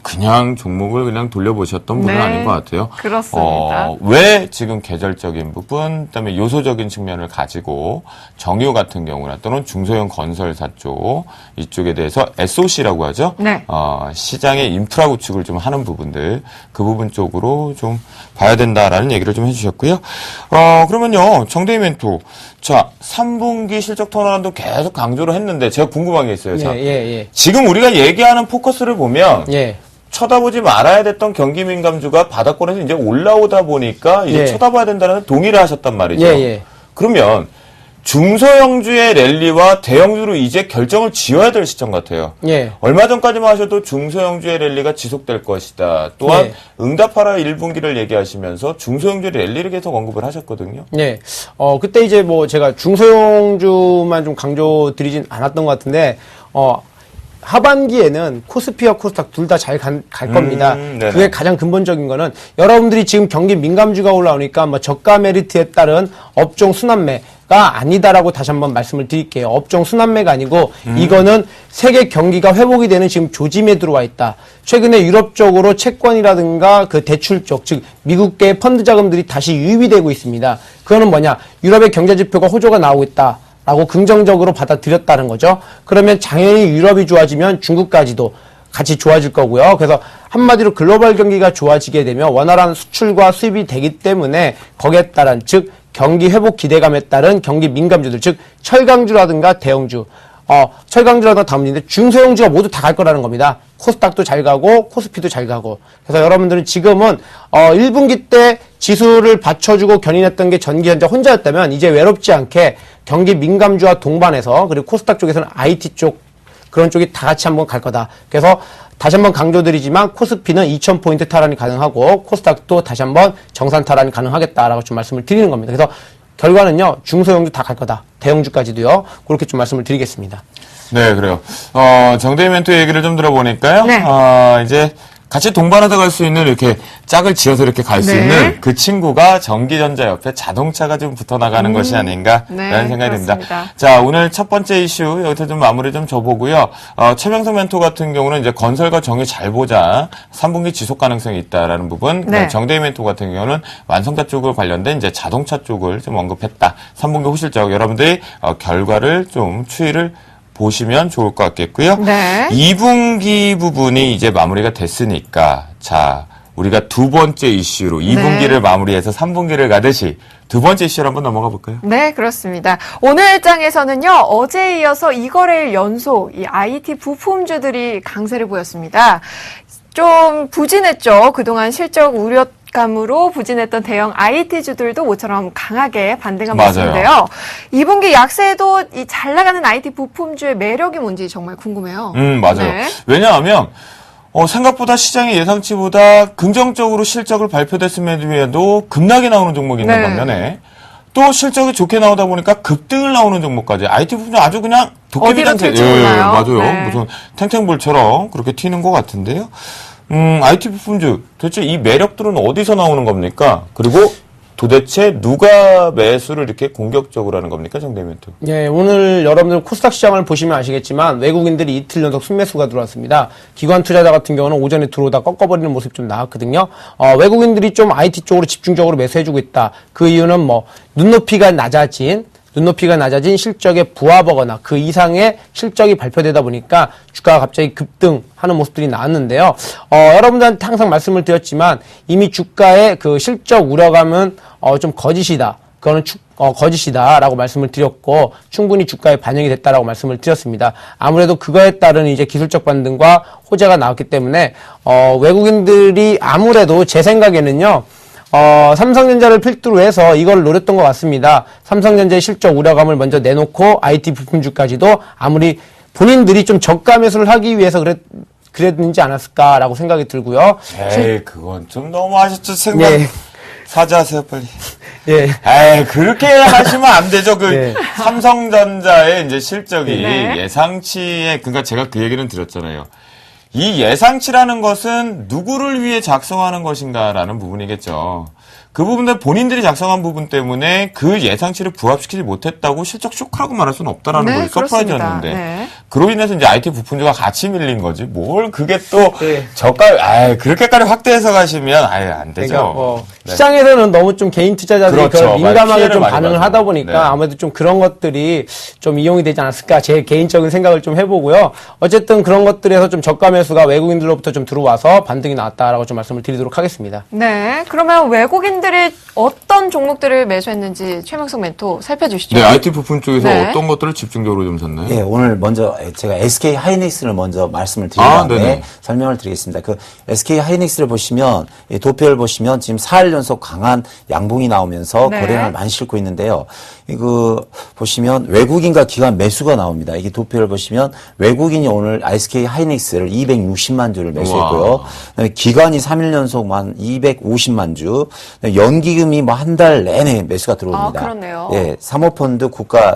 그냥 종목을 그냥 돌려보셨던 분은 네. 아닌 것 같아요. 그렇습니다. 왜 지금 계절적인 부분, 그다음에 요소적인 측면을 가지고 정유 같은 경우나 또는 중소형 건설사 쪽 이쪽에 대해서 SOC라고 하죠. 네. 시장의 인프라 구축을 좀 하는 부분들 그 부분 쪽으로 좀 봐야 된다라는 얘기를 좀 해주셨고요. 그러면요, 정대희 멘토. 자, 3분기 실적 턴어라운드 계속 강조를 했는데 제가 궁금한 게 있어요. 자, 지금 우리가 얘기하는 포커스를 보면 쳐다보지 말아야 됐던 경기 민감주가 바닥권에서 이제 올라오다 보니까 이제 쳐다봐야 된다는 동의를 하셨단 말이죠. 그러면 중소형주의 랠리와 대형주로 이제 결정을 지어야 될 시점 같아요. 얼마 전까지만 하셔도 중소형주의 랠리가 지속될 것이다. 또한 응답하라 1분기를 얘기하시면서 중소형주의 랠리를 계속 언급을 하셨거든요. 그때 이제 뭐 제가 중소형주만 좀 강조드리진 않았던 것 같은데, 하반기에는 코스피와 코스닥 둘 다 잘 갈 겁니다. 그게 가장 근본적인 거는 여러분들이 지금 경기 민감주가 올라오니까 뭐 저가 메리트에 따른 업종 순환매가 아니다라고 다시 한번 말씀을 드릴게요. 업종 순환매가 아니고 이거는 세계 경기가 회복이 되는 지금 조짐에 들어와 있다. 최근에 유럽 쪽으로 채권이라든가 그 대출 쪽, 즉 미국계 펀드 자금들이 다시 유입이 되고 있습니다. 그거는 뭐냐? 유럽의 경제 지표가 호조가 나오고 있다. 라고 긍정적으로 받아들였다는 거죠. 그러면 당연히 유럽이 좋아지면 중국까지도 같이 좋아질 거고요. 그래서 한마디로 글로벌 경기가 좋아지게 되면 원활한 수출과 수입이 되기 때문에 거기에 따른 즉 경기 회복 기대감에 따른 경기 민감주들 즉 철강주라든가 대형주 철강주라든가 다음인데 중소형주가 모두 다 갈 거라는 겁니다. 코스닥도 잘 가고 코스피도 잘 가고. 그래서 여러분들은 지금은 1분기 때 지수를 받쳐주고 견인했던 게 전기전자 혼자였다면 이제 외롭지 않게 경기 민감주와 동반해서 그리고 코스닥 쪽에서는 IT 쪽 그런 쪽이 다 같이 한번 갈 거다. 그래서 다시 한번 강조드리지만 코스피는 2000포인트 탈환이 가능하고 코스닥도 다시 한번 정산 탈환이 가능하겠다라고 좀 말씀을 드리는 겁니다. 그래서 결과는요, 중소형주 다 갈 거다. 대형주까지도요. 그렇게 좀 말씀을 드리겠습니다. 네, 그래요. 정대희 멘토 얘기를 좀 들어보니까요. 이제 같이 동반하다 갈 수 있는 이렇게 짝을 지어서 이렇게 갈 수 있는 그 친구가 전기전자 옆에 자동차가 좀 붙어 나가는 것이 아닌가라는 생각이 듭니다. 자, 오늘 첫 번째 이슈 여기서 좀 마무리 좀 줘보고요. 최명석 멘토 같은 경우는 이제 건설과 정유 잘 보자 3분기 지속 가능성이 있다라는 부분. 정대희 멘토 같은 경우는 완성차 쪽을 관련된 이제 자동차 쪽을 좀 언급했다. 3분기 호실적 여러분들이 결과를 좀 추이를 보시면 좋을 것 같겠고요. 2분기 부분이 이제 마무리가 됐으니까 자 우리가 두 번째 이슈로 2분기를 마무리해서 3분기를 가듯이 두 번째 이슈로 한번 넘어가 볼까요? 네, 그렇습니다. 오늘 장에서는요, 어제에 이어서 이거래일 연속 이 IT 부품주들이 강세를 보였습니다. 좀 부진했죠. 그동안 실적 우려감으로 부진했던 대형 IT주들도 모처럼 강하게 반등한 모습인데요. 2분기 약세에도 이 잘 나가는 IT 부품주의 매력이 뭔지 정말 궁금해요. 맞아요. 왜냐하면 생각보다 시장의 예상치보다 긍정적으로 실적을 발표됐음에도 급락이 나오는 종목이 있는 반면에 또 실적이 좋게 나오다 보니까 급등을 나오는 종목까지 IT 부품은 아주 그냥 도깨비단 맞아요. 무슨 탱탱볼처럼 그렇게 튀는 것 같은데요. IT 부품주 도대체 이 매력들은 어디서 나오는 겁니까? 그리고 도대체 누가 매수를 이렇게 공격적으로 하는 겁니까, 정대면토? 예, 오늘 여러분들 코스닥 시장을 보시면 아시겠지만 외국인들이 이틀 연속 순매수가 들어왔습니다. 기관 투자자 같은 경우는 오전에 들어오다 꺾어버리는 모습 좀 나왔거든요. 외국인들이 좀 IT 쪽으로 집중적으로 매수해주고 있다. 그 이유는 뭐 눈높이가 낮아진 실적에 부합하거나 그 이상의 실적이 발표되다 보니까 주가가 갑자기 급등하는 모습들이 나왔는데요. 여러분들한테 항상 말씀을 드렸지만 이미 주가의 그 실적 우려감은 좀 거짓이다. 그거는 거짓이다라고 말씀을 드렸고 충분히 주가에 반영이 됐다라고 말씀을 드렸습니다. 아무래도 그거에 따른 이제 기술적 반등과 호재가 나왔기 때문에 외국인들이 아무래도 제 생각에는요. 삼성전자를 필두로 해서 이걸 노렸던 것 같습니다. 삼성전자의 실적 우려감을 먼저 내놓고 IT 부품주까지도 아무리 본인들이 좀 저가 매수를 하기 위해서 그랬는지 않았을까라고 생각이 들고요. 에이, 그건 좀 너무 하셨죠. 생각 예. 사죄하세요, 빨리. 예. 에이, 그렇게 하시면 안 되죠. 예. 삼성전자의 이제 실적이 네. 예상치에, 그러니까 제가 그 얘기는 드렸잖아요. 이 예상치라는 것은 누구를 위해 작성하는 것인가라는 부분이겠죠. 그 부분들 본인들이 작성한 부분 때문에 그 예상치를 부합시키지 못했다고 실적 쇼크라고 말할 수는 없다라는 네, 거죠. 서프라이즈였는데. 네. 그로 인해서 이제 IT 부품주가 같이 밀린 거지. 뭘 그게 또 네. 그렇게까지 확대해서 가시면 안 되죠. 그러니까 네. 시장에서는 너무 좀 개인 투자자들이 그렇죠. 그걸 민감하게 피해를 좀 많이 반응을 받죠. 하다 보니까 네. 아무래도 좀 그런 것들이 좀 이용이 되지 않았을까 제 개인적인 생각을 좀 해보고요. 어쨌든 그런 것들에서 좀 저가 매수가 외국인들로부터 좀 들어와서 반등이 나왔다라고 좀 말씀을 드리도록 하겠습니다. 네. 그러면 외국인들이 어떤 종목들을 매수했는지 최명석 멘토 살펴주시죠. 네, IT 부품 쪽에서 네. 어떤 것들을 집중적으로 좀 샀나요? 예, 오늘 먼저 제가 SK 하이닉스를 먼저 말씀을 드린 아, 다음에 네네. 설명을 드리겠습니다. 그 SK 하이닉스를 보시면 이 도표를 보시면 지금 4일 연속 강한 양봉이 나오면서 네. 거래량을 많이 싣고 있는데요. 이거 보시면 외국인과 기관 매수가 나옵니다. 이게 도표를 보시면 외국인이 오늘 SK 하이닉스를 260만 주를 매수했고요. 우와. 그다음에 기관이 3일 연속 한 250만 주, 연기금이 뭐 한 달 내내 매수가 들어옵니다. 아, 그렇네요. 예, 사모펀드 국가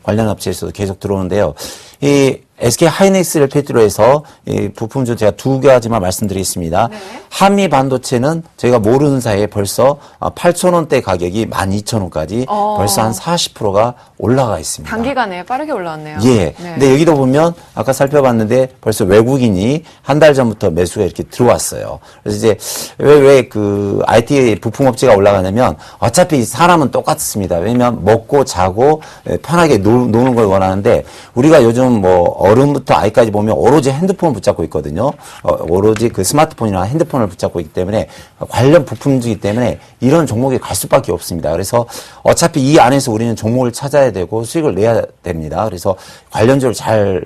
관련 업체에서도 계속 들어오는데요. 이 SK 하이닉스를 필두로 해서 이 부품주 제가 두 가지만 말씀드리겠습니다. 네. 한미 반도체는 저희가 모르는 사이에 벌써 8,000원대 가격이 12,000원까지 벌써 한 40%가 올라가 있습니다. 단기간에 빠르게 올라왔네요. 예. 네. 근데 여기도 보면 아까 살펴봤는데 벌써 외국인이 한 달 전부터 매수가 이렇게 들어왔어요. 그래서 이제 왜 그 IT 부품업체가 올라가냐면 어차피 사람은 똑같습니다. 왜냐면 먹고 자고 편하게 노는 걸 원하는데 우리가 요즘 뭐 어른부터 아이까지 보면 오로지 핸드폰을 붙잡고 있거든요. 오로지 그 스마트폰이나 핸드폰을 붙잡고 있기 때문에 관련 부품이기 때문에 이런 종목에 갈 수밖에 없습니다. 그래서 어차피 이 안에서 우리는 종목을 찾아야 되고 수익을 내야 됩니다. 그래서 관련주를 잘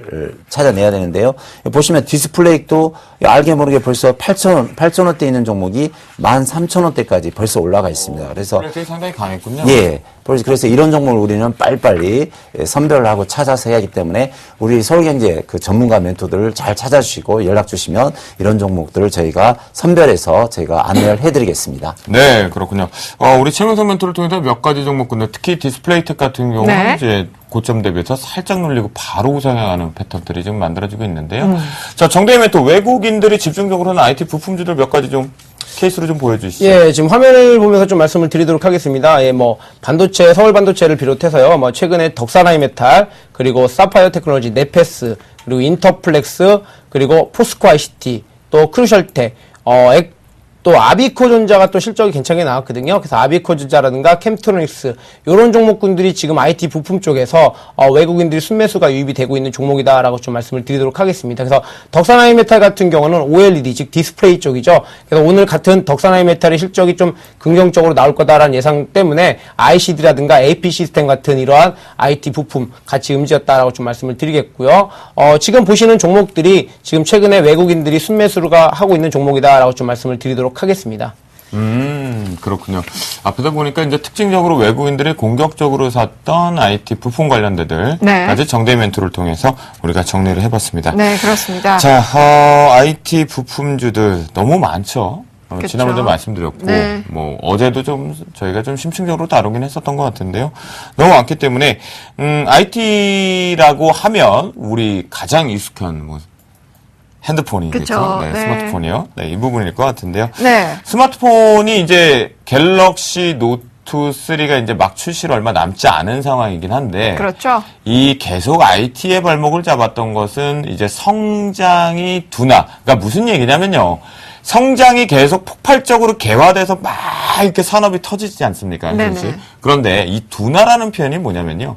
찾아내야 되는데요. 보시면 디스플레이도 알게 모르게 벌써 8,000원대 있는 종목이 13,000원대까지 벌써 올라가 있습니다. 그래서 그래서 상당히 강했군요. 예. 그래서 이런 종목을 우리는 빨리빨리 선별을 하고 찾아서 해야 하기 때문에 우리 서울경제 그 전문가 멘토들을 잘 찾아주시고 연락 주시면 이런 종목들을 저희가 선별해서 저희가 안내를 해드리겠습니다. 네, 그렇군요. 우리 최명석 멘토를 통해서 몇 가지 종목군데 특히 디스플레이텍 같은 경우는 네. 이제 고점 대비해서 살짝 눌리고 바로 우상향하는 패턴들이 지금 만들어지고 있는데요. 자, 정대희 멘토 외국인들이 집중적으로 하는 IT 부품주들 몇 가지 좀 케이스로 좀 보여주시죠. 예, 지금 화면을 보면서 좀 말씀을 드리도록 하겠습니다. 예, 뭐 반도체, 서울 반도체를 비롯해서요. 뭐 최근에 덕산하이메탈, 그리고 사파이어 테크놀로지, 네페스, 그리고 인터플렉스, 그리고 포스코 ICT, 또 크루셜텍, 또 아비코전자가 또 실적이 괜찮게 나왔거든요. 그래서 아비코전자라든가 캠트로닉스 이런 종목군들이 지금 IT 부품 쪽에서 외국인들이 순매수가 유입이 되고 있는 종목이다라고 좀 말씀을 드리도록 하겠습니다. 그래서 덕산하이메탈 같은 경우는 OLED 즉 디스플레이 쪽이죠. 그래서 오늘 같은 덕산하이메탈의 실적이 좀 긍정적으로 나올 거다라는 예상 때문에 ICD라든가 AP 시스템 같은 이러한 IT 부품 같이 음지였다라고 좀 말씀을 드리겠고요. 지금 보시는 종목들이 지금 최근에 외국인들이 순매수가 하고 있는 종목이다라고 좀 말씀을 드리도록 하겠습니다. 그렇군요. 앞에서 보니까 이제 특징적으로 외국인들이 공격적으로 샀던 IT 부품 관련대들까지 네. 정대희 멘토를 통해서 우리가 정리를 해봤습니다. 네, 그렇습니다. 자, IT 부품주들 너무 많죠. 그쵸. 지난번에 말씀드렸고, 네. 뭐, 어제도 좀, 저희가 좀 심층적으로 다루긴 했었던 것 같은데요. 너무 많기 때문에, IT라고 하면, 우리 가장 익숙한, 뭐, 핸드폰이겠죠. 네, 네. 스마트폰이요. 네, 이 부분일 것 같은데요. 네. 스마트폰이 이제 갤럭시 노트 3가 이제 막 출시를 얼마 남지 않은 상황이긴 한데. 그렇죠. 이 계속 IT의 발목을 잡았던 것은 이제 성장이 둔화. 그러니까 무슨 얘기냐면요. 성장이 계속 폭발적으로 개화돼서 막 이렇게 산업이 터지지 않습니까? 네네. 그런데 이 둔화라는 표현이 뭐냐면요.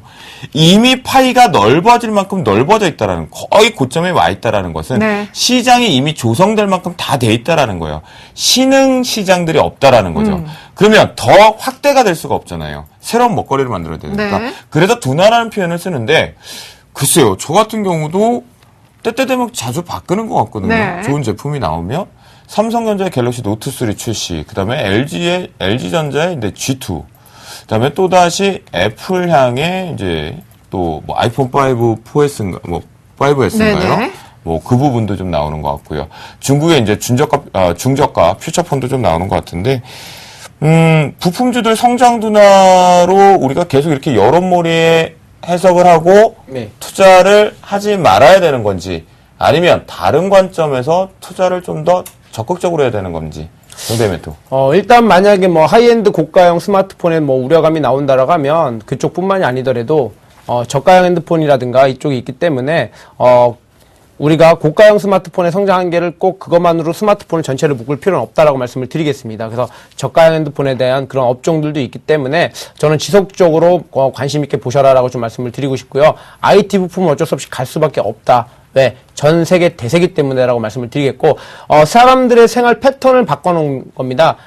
이미 파이가 넓어질 만큼 넓어져 있다라는, 거의 고점에 와 있다라는 것은 네. 시장이 이미 조성될 만큼 다 돼 있다라는 거예요. 신흥 시장들이 없다라는 거죠. 그러면 더 확대가 될 수가 없잖아요. 새로운 먹거리를 만들어야 되니까. 네. 그래서 둔화라는 표현을 쓰는데 글쎄요. 저 같은 경우도 때때되면 자주 바꾸는 것 같거든요. 네. 좋은 제품이 나오면 삼성전자의 갤럭시 노트 3 출시, 그다음에 LG전자의 이제 G2, 그다음에 또 다시 애플향의 이제 또 뭐 아이폰 5 4S인가 뭐 5S인가요? 네네. 뭐 그 부분도 좀 나오는 것 같고요. 중국의 이제 중저가 퓨처폰도 좀 나오는 것 같은데. 부품주들 성장 둔화로 우리가 계속 이렇게 여론몰이에 해석을 하고 네. 투자를 하지 말아야 되는 건지 아니면 다른 관점에서 투자를 좀 더 적극적으로 해야 되는 건지 정대매도. 일단 만약에 뭐 하이엔드 고가형 스마트폰에 뭐 우려감이 나온다라고 하면 그쪽뿐만이 아니더라도 저가형 핸드폰이라든가 이쪽이 있기 때문에 우리가 고가형 스마트폰의 성장 한계를 꼭 그것만으로 스마트폰 전체를 묶을 필요는 없다라고 말씀을 드리겠습니다. 그래서 저가형 핸드폰에 대한 그런 업종들도 있기 때문에 저는 지속적으로 관심 있게 보셔라라고 좀 말씀을 드리고 싶고요. IT 부품은 어쩔 수 없이 갈 수밖에 없다. 왜? 전 세계 대세기 때문에라고 말씀을 드리겠고, 사람들의 생활 패턴을 바꿔놓은 겁니다.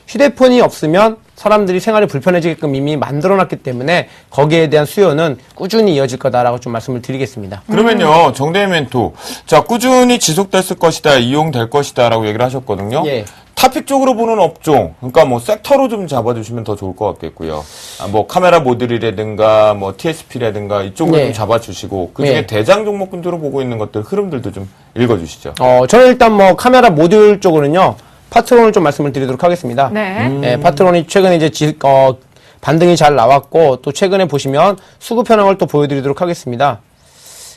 휴대폰이 없으면 사람들이 생활이 불편해지게끔 이미 만들어놨기 때문에 거기에 대한 수요는 꾸준히 이어질 거다라고 좀 말씀을 드리겠습니다. 그러면요, 정대희 멘토. 자, 꾸준히 지속됐을 것이다, 이용될 것이다 라고 얘기를 하셨거든요. 예. 타픽적으로 보는 업종, 그러니까 뭐 섹터로 좀 잡아주시면 더 좋을 것 같겠고요. 뭐 카메라 모듈이라든가 뭐 TSP라든가 이쪽으로 네. 좀 잡아주시고 그중에 네. 대장 종목군주로 보고 있는 것들 흐름들도 좀 읽어주시죠. 저는 일단 뭐 카메라 모듈 쪽으로는요, 파트론을 좀 말씀을 드리도록 하겠습니다. 네. 파트론이 최근에 이제 반등이 잘 나왔고, 또 최근에 보시면 수급 현황을 또 보여드리도록 하겠습니다.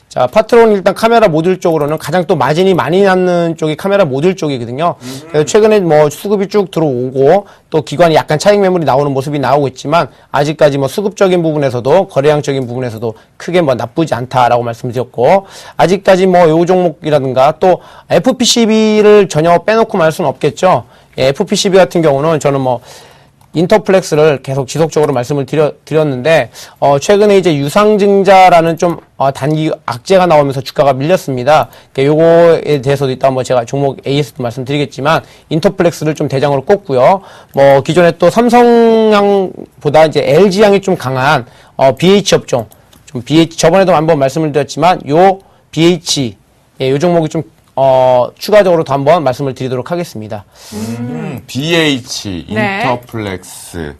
자, 파트론 일단 카메라 모듈 쪽으로는 가장 또 마진이 많이 나는 쪽이 카메라 모듈 쪽이거든요. 그래서 최근에 뭐 수급이 쭉 들어오고 또 기관이 약간 차익 매물이 나오는 모습이 나오고 있지만 아직까지 뭐 수급적인 부분에서도 거래량적인 부분에서도 크게 뭐 나쁘지 않다라고 말씀드렸고, 아직까지 뭐 요 종목이라든가 또 FPCB를 전혀 빼놓고 말 수는 없겠죠. 예, FPCB 같은 경우는 저는 뭐 인터플렉스를 계속 지속적으로 말씀을 드렸는데, 최근에 이제 유상증자라는 좀, 단기 악재가 나오면서 주가가 밀렸습니다. 요거에 대해서도 이따 뭐 제가 종목 AS도 말씀드리겠지만, 인터플렉스를 좀 대장으로 꼽고요. 뭐, 기존에 또 삼성향보다 이제 LG향이 좀 강한, BH 업종, 좀 BH, 저번에도 한번 말씀을 드렸지만, 요 BH, 예, 요 종목이 좀, 추가적으로 또 한번 말씀을 드리도록 하겠습니다. BH, 네. 인터플렉스,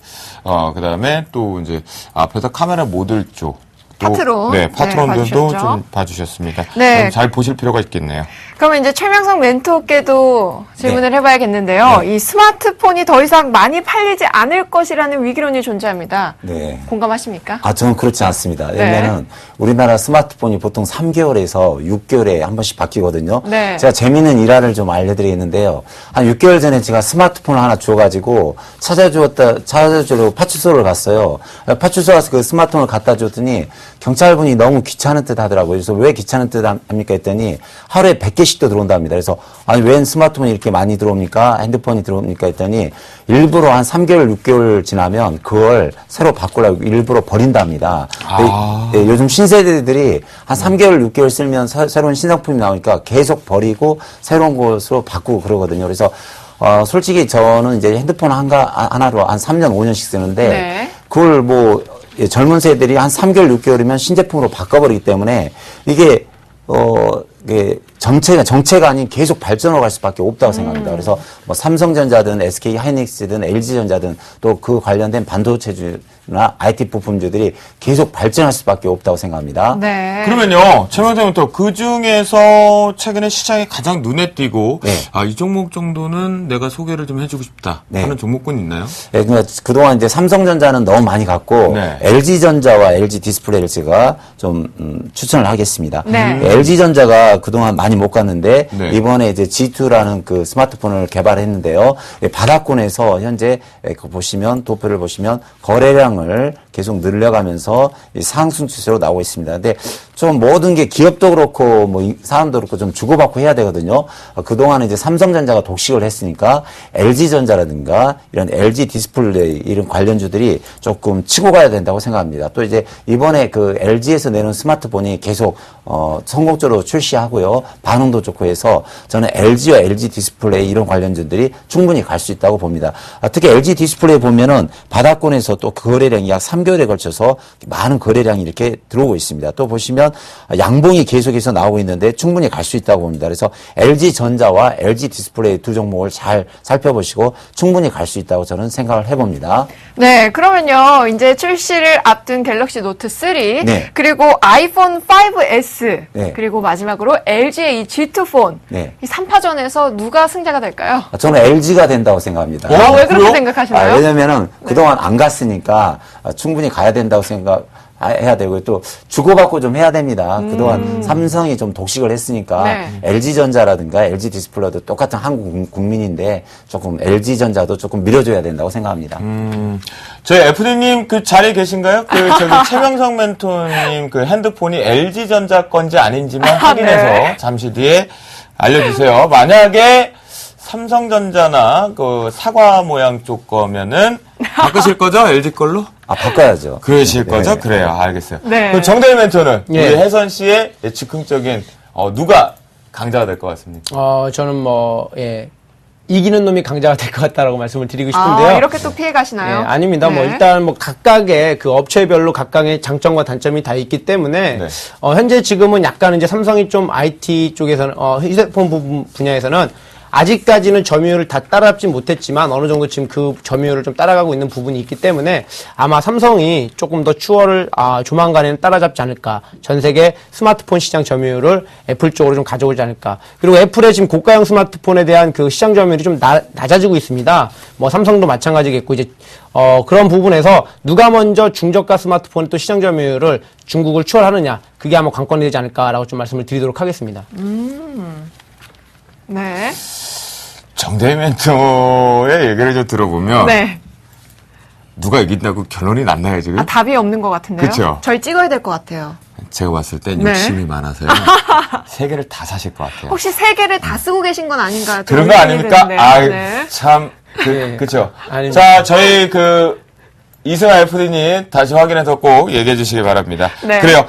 그 다음에 또 이제 앞에서 카메라 모듈 쪽. 또, 파트론. 네, 파트론들도 네, 봐주셨죠. 좀 봐주셨습니다. 네. 잘 보실 필요가 있겠네요. 그러면 이제 최명성 멘토께도 질문을 해봐야겠는데요. 이 스마트폰이 더 이상 많이 팔리지 않을 것이라는 위기론이 존재합니다. 네. 공감하십니까? 저는 그렇지 않습니다. 네. 왜냐하면 우리나라 스마트폰이 보통 3개월에서 6개월에 한 번씩 바뀌거든요. 네. 제가 재미있는 일화를 좀 알려드리겠는데요. 한 6개월 전에 제가 스마트폰을 하나 줘가지고 찾아주려고 파출소를 갔어요. 파출소 가서 그 스마트폰을 갖다 줬더니 경찰분이 너무 귀찮은 듯 하더라고요. 그래서 왜 귀찮은 듯 합니까 했더니 하루에 100개씩도 들어온답니다. 그래서 아니 웬 스마트폰이 이렇게 많이 들어옵니까? 핸드폰이 들어옵니까? 했더니 일부러 한 3개월, 6개월 지나면 그걸 새로 바꾸려고 일부러 버린답니다. 네, 요즘 신세대들이 한 3개월, 6개월 쓰면 새로운 신상품이 나오니까 계속 버리고 새로운 것으로 바꾸고 그러거든요. 그래서 솔직히 저는 이제 핸드폰 하나로 한 3년, 5년씩 쓰는데 네. 그걸 뭐 젊은 세대들이 한 3개월, 6개월이면 신제품으로 바꿔버리기 때문에 이게 정체가 아닌 계속 발전으로 갈 수밖에 없다고 생각합니다. 그래서 뭐 삼성전자든 SK 하이닉스든 LG전자든 또 그 관련된 반도체주나 IT 부품주들이 계속 발전할 수밖에 없다고 생각합니다. 네. 그러면요, 최명대부터 그 중에서 최근에 시장에 가장 눈에 띄고, 네. 이 종목 정도는 내가 소개를 좀 해주고 싶다 네. 하는 종목군 있나요? 네, 그러니까 그동안 이제 삼성전자는 너무 많이 갔고, 네. LG전자와 LG 디스플레이를 제가 좀, 추천을 하겠습니다. 네. LG전자가 제가 그동안 많이 못 갔는데 네. 이번에 이제 G2라는 그 스마트폰을 개발했는데요. 바닥권에서 현재 보시면 도표를 보시면 거래량을 계속 늘려가면서 상승 추세로 나오고 있습니다. 근데 좀 모든 게 기업도 그렇고 뭐 사람도 그렇고 좀 주고받고 해야 되거든요. 그동안 이제 삼성전자가 독식을 했으니까 LG전자라든가 이런 LG 디스플레이 이런 관련주들이 조금 치고 가야 된다고 생각합니다. 또 이제 이번에 그 LG에서 내놓은 스마트폰이 계속 성공적으로 출시하고요. 반응도 좋고 해서 저는 LG와 LG 디스플레이 이런 관련주들이 충분히 갈 수 있다고 봅니다. 특히 LG 디스플레이 보면은 바닥권에서 또 거래량이 약 3개월에 걸쳐서 많은 거래량이 이렇게 들어오고 있습니다. 또 보시면 양봉이 계속해서 나오고 있는데 충분히 갈 수 있다고 봅니다. 그래서 LG전자와 LG 디스플레이 두 종목을 잘 살펴보시고 충분히 갈 수 있다고 저는 생각을 해봅니다. 네, 그러면요. 이제 출시를 앞둔 갤럭시 노트 3, 네. 그리고 아이폰 5S, 네. 그리고 마지막으로 LG의 이 G2 폰. 네. 이 3파전에서 누가 승자가 될까요? 저는 LG가 된다고 생각합니다. 왜 그렇게 그래요? 생각하시나요? 왜냐면은 그동안 안 갔으니까 충분히 가야 된다고 해야 되고 또 주고받고 좀 해야 됩니다. 그동안 삼성이 좀 독식을 했으니까 네. LG전자라든가 LG 디스플레이도 똑같은 한국 국민인데 조금 LG전자도 조금 밀어줘야 된다고 생각합니다. 저희 FD님 그 자리에 계신가요? 저기 최명성 멘토님 그 핸드폰이 LG전자 건지 아닌지만 확인해서 네. 잠시 뒤에 알려주세요. 만약에 삼성전자나 그 사과 모양 쪽 거면은 바꾸실 거죠? LG 걸로? 바꿔야죠. 그러실 네. 거죠? 그래요. 알겠어요. 네. 그럼 정대일 멘토는 예. 우리 혜선 씨의 즉흥적인 누가 강자가 될 것 같습니까? 저는 이기는 놈이 강자가 될 것 같다라고 말씀을 드리고 싶은데요. 이렇게 또 피해 가시나요? 아닙니다. 네. 일단 각각의 그 업체별로 각각의 장점과 단점이 다 있기 때문에, 네. 현재 지금은 약간 이제 삼성이 좀 IT 쪽에서는, 휴대폰 분야에서는 아직까지는 점유율을 다 따라잡지 못했지만 어느 정도 지금 그 점유율을 좀 따라가고 있는 부분이 있기 때문에 아마 삼성이 조금 더 추월을 조만간에는 따라잡지 않을까. 전 세계 스마트폰 시장 점유율을 애플 쪽으로 좀 가져오지 않을까. 그리고 애플의 지금 고가형 스마트폰에 대한 그 시장 점유율이 좀 낮아지고 있습니다. 삼성도 마찬가지겠고 이제 그런 부분에서 누가 먼저 중저가 스마트폰 또 시장 점유율을 중국을 추월하느냐. 그게 아마 관건이 되지 않을까라고 좀 말씀을 드리도록 하겠습니다. 네. 정대일 멘토의 얘기를 좀 들어보면 네. 누가 이긴다고 결론이 났나요 지금? 답이 없는 것 같은데요? 그쵸? 저희 찍어야 될 것 같아요. 제가 봤을 땐 네. 욕심이 많아서요. 세 개를 다 사실 것 같아요. 혹시 3개를 다 쓰고 계신 건 아닌가요? 그런 거 아닙니까? 네. 참, 네. 그쵸. 아닙니다. 자, 저희 이승아 FD님 다시 확인해서 꼭 얘기해 주시기 바랍니다. 네. 그래요.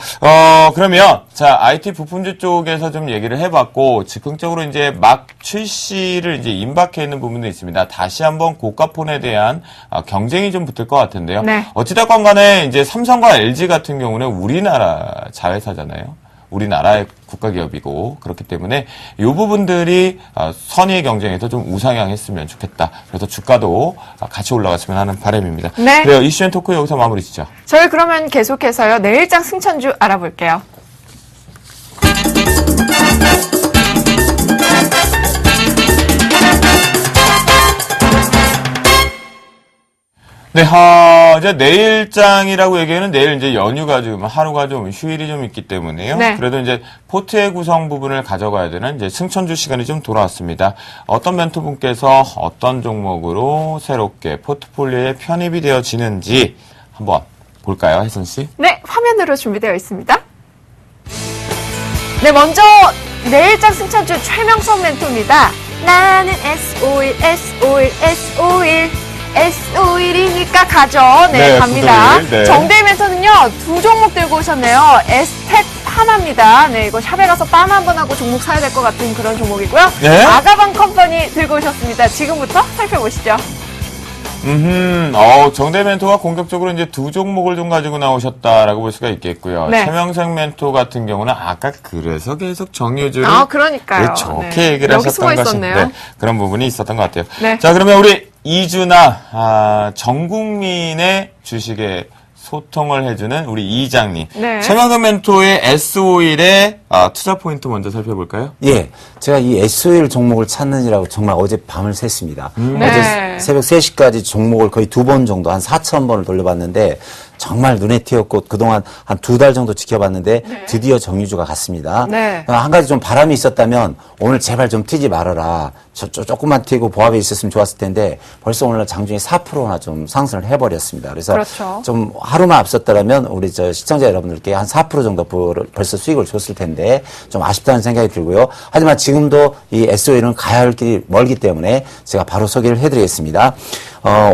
그러면, 자, IT 부품주 쪽에서 좀 얘기를 해봤고, 즉흥적으로 이제 막 출시를 이제 임박해 있는 부분도 있습니다. 다시 한번 고가폰에 대한 경쟁이 좀 붙을 것 같은데요. 네. 어찌됐건 간에 이제 삼성과 LG 같은 경우는 우리나라 자회사잖아요. 우리나라의 국가기업이고 그렇기 때문에 이 부분들이 선의 경쟁에서 좀 우상향했으면 좋겠다. 그래서 주가도 같이 올라갔으면 하는 바람입니다. 네. 그래요. 이슈앤 토크 여기서 마무리 짓죠. 저희 그러면 계속해서요. 내일장 승천주 알아볼게요. 네, 이제 내일장이라고 얘기하는 내일 이제 연휴가 좀 하루가 좀 휴일이 좀 있기 때문에요. 네. 그래도 이제 포트의 구성 부분을 가져가야 되는 이제 승천주 시간이 좀 돌아왔습니다. 어떤 멘토분께서 어떤 종목으로 새롭게 포트폴리오에 편입이 되어지는지 한번 볼까요, 혜선 씨? 네, 화면으로 준비되어 있습니다. 네, 먼저 내일장 승천주 최명선 멘토입니다. 나는 S51, S51, S51. S51이니까 가죠. 네, 네, 갑니다. 구독일, 네. 정대일 멘토는요, 2 종목 들고 오셨네요. 에스텍 파마입니다. 네, 이거 샵에 가서 파마 한번 하고 종목 사야 될 것 같은 그런 종목이고요. 네? 아가방 컴퍼니 들고 오셨습니다. 지금부터 살펴보시죠. 정대 멘토가 공격적으로 이제 2 종목을 좀 가지고 나오셨다라고 볼 수가 있겠고요. 네. 최명생 멘토 같은 경우는 아까 그래서 계속 정유주를 그러니까요. 좋게 네. 얘기를 여기 하셨던 숨어 것인데 있었네요. 그런 부분이 있었던 것 같아요. 네. 자, 그러면 우리 이주나 전 국민의 주식에 소통을 해주는 우리 이장님. 네. 최명생 멘토의 S51의 투자 포인트 먼저 살펴볼까요? 예. 제가 이 S51 종목을 찾느니라고 정말 어제 밤을 샜습니다. 네. 어제 새벽 3시까지 종목을 거의 2번 정도, 한 4,000번을 돌려봤는데, 정말 눈에 띄었고 그동안 한 2달 정도 지켜봤는데 드디어 정유주가 갔습니다. 네. 한 가지 좀 바람이 있었다면 오늘 제발 좀 튀지 말아라. 조금만 튀고 보합에 있었으면 좋았을 텐데 벌써 오늘 장중에 4%나 좀 상승을 해버렸습니다. 그래서 그렇죠. 좀 하루만 앞섰더라면 우리 시청자 여러분들께 한 4% 정도 벌써 수익을 줬을 텐데 좀 아쉽다는 생각이 들고요. 하지만 지금도 이 SOE는 가야 할 길이 멀기 때문에 제가 바로 소개를 해드리겠습니다.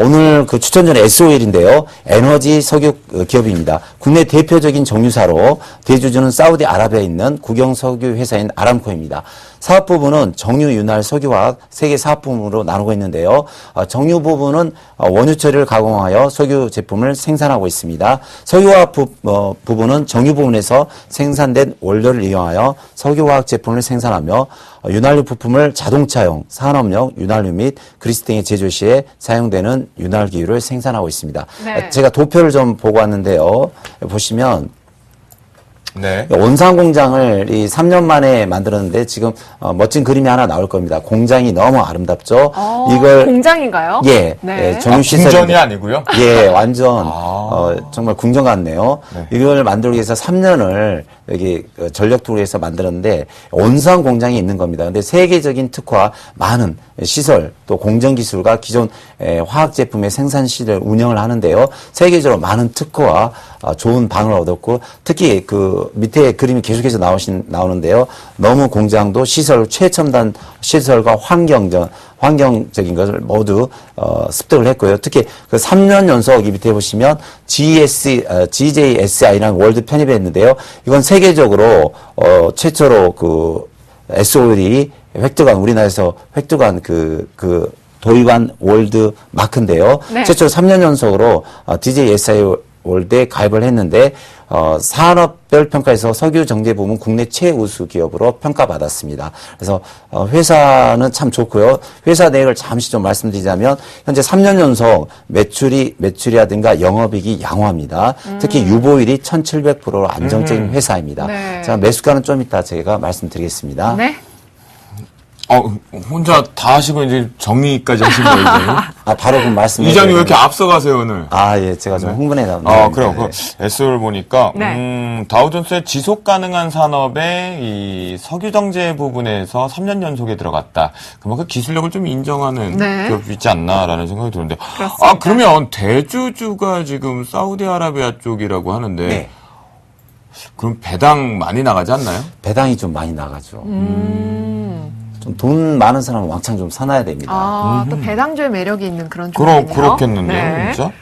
오늘 그 추천전의 SOE인데요. 에너지 석유 기업입니다. 국내 대표적인 정유사로 대주주는 사우디아라비아에 있는 국영 석유 회사인 아람코입니다. 사업 부분은 정유, 윤활, 석유화학 3개 사업 부문으로 나누고 있는데요. 정유 부분은 원유 처리를 가공하여 석유 제품을 생산하고 있습니다. 석유화학 부분은 정유 부분에서 생산된 원료를 이용하여 석유화학 제품을 생산하며 윤활유 부품을 자동차용, 산업용, 윤활유 및 그리스 등의 제조 시에 사용되는 윤활기유를 생산하고 있습니다. 네. 제가 도표를 좀 보고 왔는데요. 보시면 네. 원상 공장을 이 3년 만에 만들었는데 지금 멋진 그림이 하나 나올 겁니다. 공장이 너무 아름답죠. 이걸 공장인가요? 예, 네. 예, 정유시설 궁전이 아니고요. 예, 완전 정말 궁전 같네요. 네. 이걸 만들기 위해서 3년을 여기 전력투로 해서 만들었는데 원상 공장이 있는 겁니다. 근데 세계적인 특화 많은 시설 또 공정 기술과 기존 화학 제품의 생산 시를 운영을 하는데요. 세계적으로 많은 특허와 좋은 방을 얻었고 특히 그 밑에 그림이 계속해서 나오는데요. 너무 공장도 시설 최첨단 시설과 환경적인 것을 모두 습득을 했고요. 특히 그 3년 연속 이 밑에 보시면 GJSI라는 월드 편입했는데요. 이건 세계적으로 최초로 그 SOL이 획득한 우리나라에서 획득한 그 도입한 월드 마크인데요. 네. 최초로 3년 연속으로 DJSI 월드에 가입을 했는데 산업별 평가에서 석유 정제 부문 국내 최우수 기업으로 평가받았습니다. 그래서 회사는 참 좋고요. 회사 내역을 잠시 좀 말씀드리자면 현재 3년 연속 매출이라든가 영업이익이 양호합니다. 특히 유보율이 1,700%로 안정적인 회사입니다. 네. 자, 매수가는 좀 이따 제가 말씀드리겠습니다. 네. 혼자 다 하시고 이제 정리까지 하신 거예요, 이장님? 바로 그 말씀해 이장님 왜 이렇게 앞서가세요, 오늘? 예, 제가 좀 흥분해 나왔네요. 그래요. 그 SO를 보니까, 네. 다우존스의 지속 가능한 산업의 이 석유정제 부분에서 3년 연속에 들어갔다. 그만큼 기술력을 좀 인정하는 네. 기업이 있지 않나라는 생각이 드는데. 그렇습니다. 그러면 대주주가 지금 사우디아라비아 쪽이라고 하는데. 네. 그럼 배당 많이 나가지 않나요? 배당이 좀 많이 나가죠. 좀 돈 많은 사람은 왕창 좀 사놔야 됩니다. 또 배당주의 매력이 있는 그런 종목이네요. 그렇겠는데요, 네. 진짜?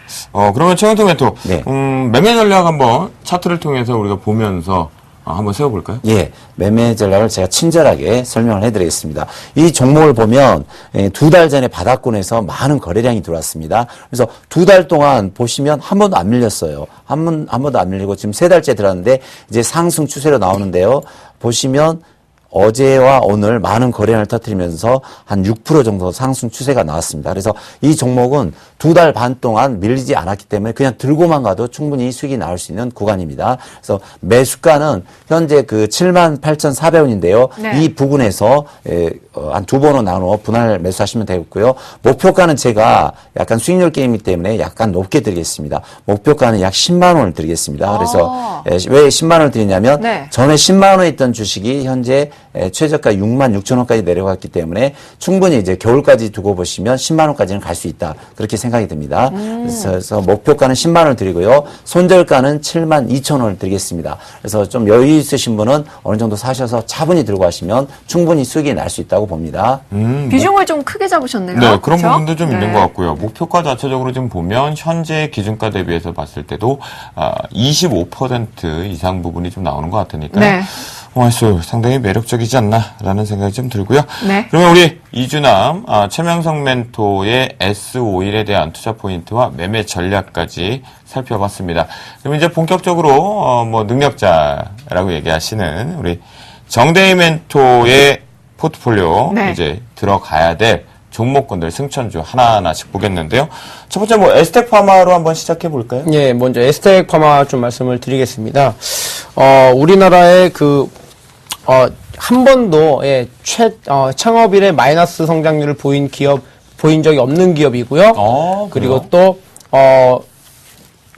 그러면 최영통 멘토, 네. 매매 전략 한번 차트를 통해서 우리가 보면서 한번 세워볼까요? 예, 매매 전략을 제가 친절하게 설명을 해드리겠습니다. 이 종목을 보면 2달 전에 바닥권에서 많은 거래량이 들어왔습니다. 그래서 2달 동안 보시면 한 번도 안 밀렸어요. 한 번도 안 밀리고 지금 3달째 들어왔는데 이제 상승 추세로 나오는데요. 보시면 어제와 오늘 많은 거래량을 터뜨리면서 한 6% 정도 상승 추세가 나왔습니다. 그래서 이 종목은 2달 반 동안 밀리지 않았기 때문에 그냥 들고만 가도 충분히 수익이 나올 수 있는 구간입니다. 그래서 매수가는 현재 그 78,400원인데요. 네. 이 부근에서 한 2번으로 나누어 분할 매수하시면 되겠고요. 목표가는 제가 약간 수익률 게임이기 때문에 약간 높게 드리겠습니다. 목표가는 약 10만 원을 드리겠습니다. 그래서 왜 10만 원을 드리냐면 네. 전에 10만 원에 있던 주식이 현재 최저가 6만 6천 원까지 내려갔기 때문에 충분히 이제 겨울까지 두고 보시면 10만 원까지는 갈 수 있다. 그렇게 생각이 듭니다. 그래서 목표가는 10만 원을 드리고요. 손절가는 7만 2천 원을 드리겠습니다. 그래서 좀 여유 있으신 분은 어느 정도 사셔서 차분히 들고 가시면 충분히 수익이 날 수 있다고 봅니다. 비중을 좀 크게 잡으셨네요. 네, 그런 그렇죠? 부분도 좀 있는 네. 것 같고요. 목표가 자체적으로 좀 보면 현재 기준가 대비해서 봤을 때도 25% 이상 부분이 좀 나오는 것 같으니까 네. 상당히 매력적이지 않나라는 생각이 좀 들고요. 네. 그러면 우리 이주남, 최명성 멘토의 S51에 대한 투자 포인트와 매매 전략까지 살펴봤습니다. 그럼 이제 본격적으로 능력자라고 얘기하시는 우리 정대희 멘토의 포트폴리오 네. 이제 들어가야 될 종목군들 승천주 하나하나씩 보겠는데요. 첫 번째 에스텍파마로 한번 시작해 볼까요? 예, 먼저 에스텍 파마 좀 말씀을 드리겠습니다. 우리나라의 한 번도 창업 이래 마이너스 성장률을 보인 적이 없는 기업이고요. 그리고 또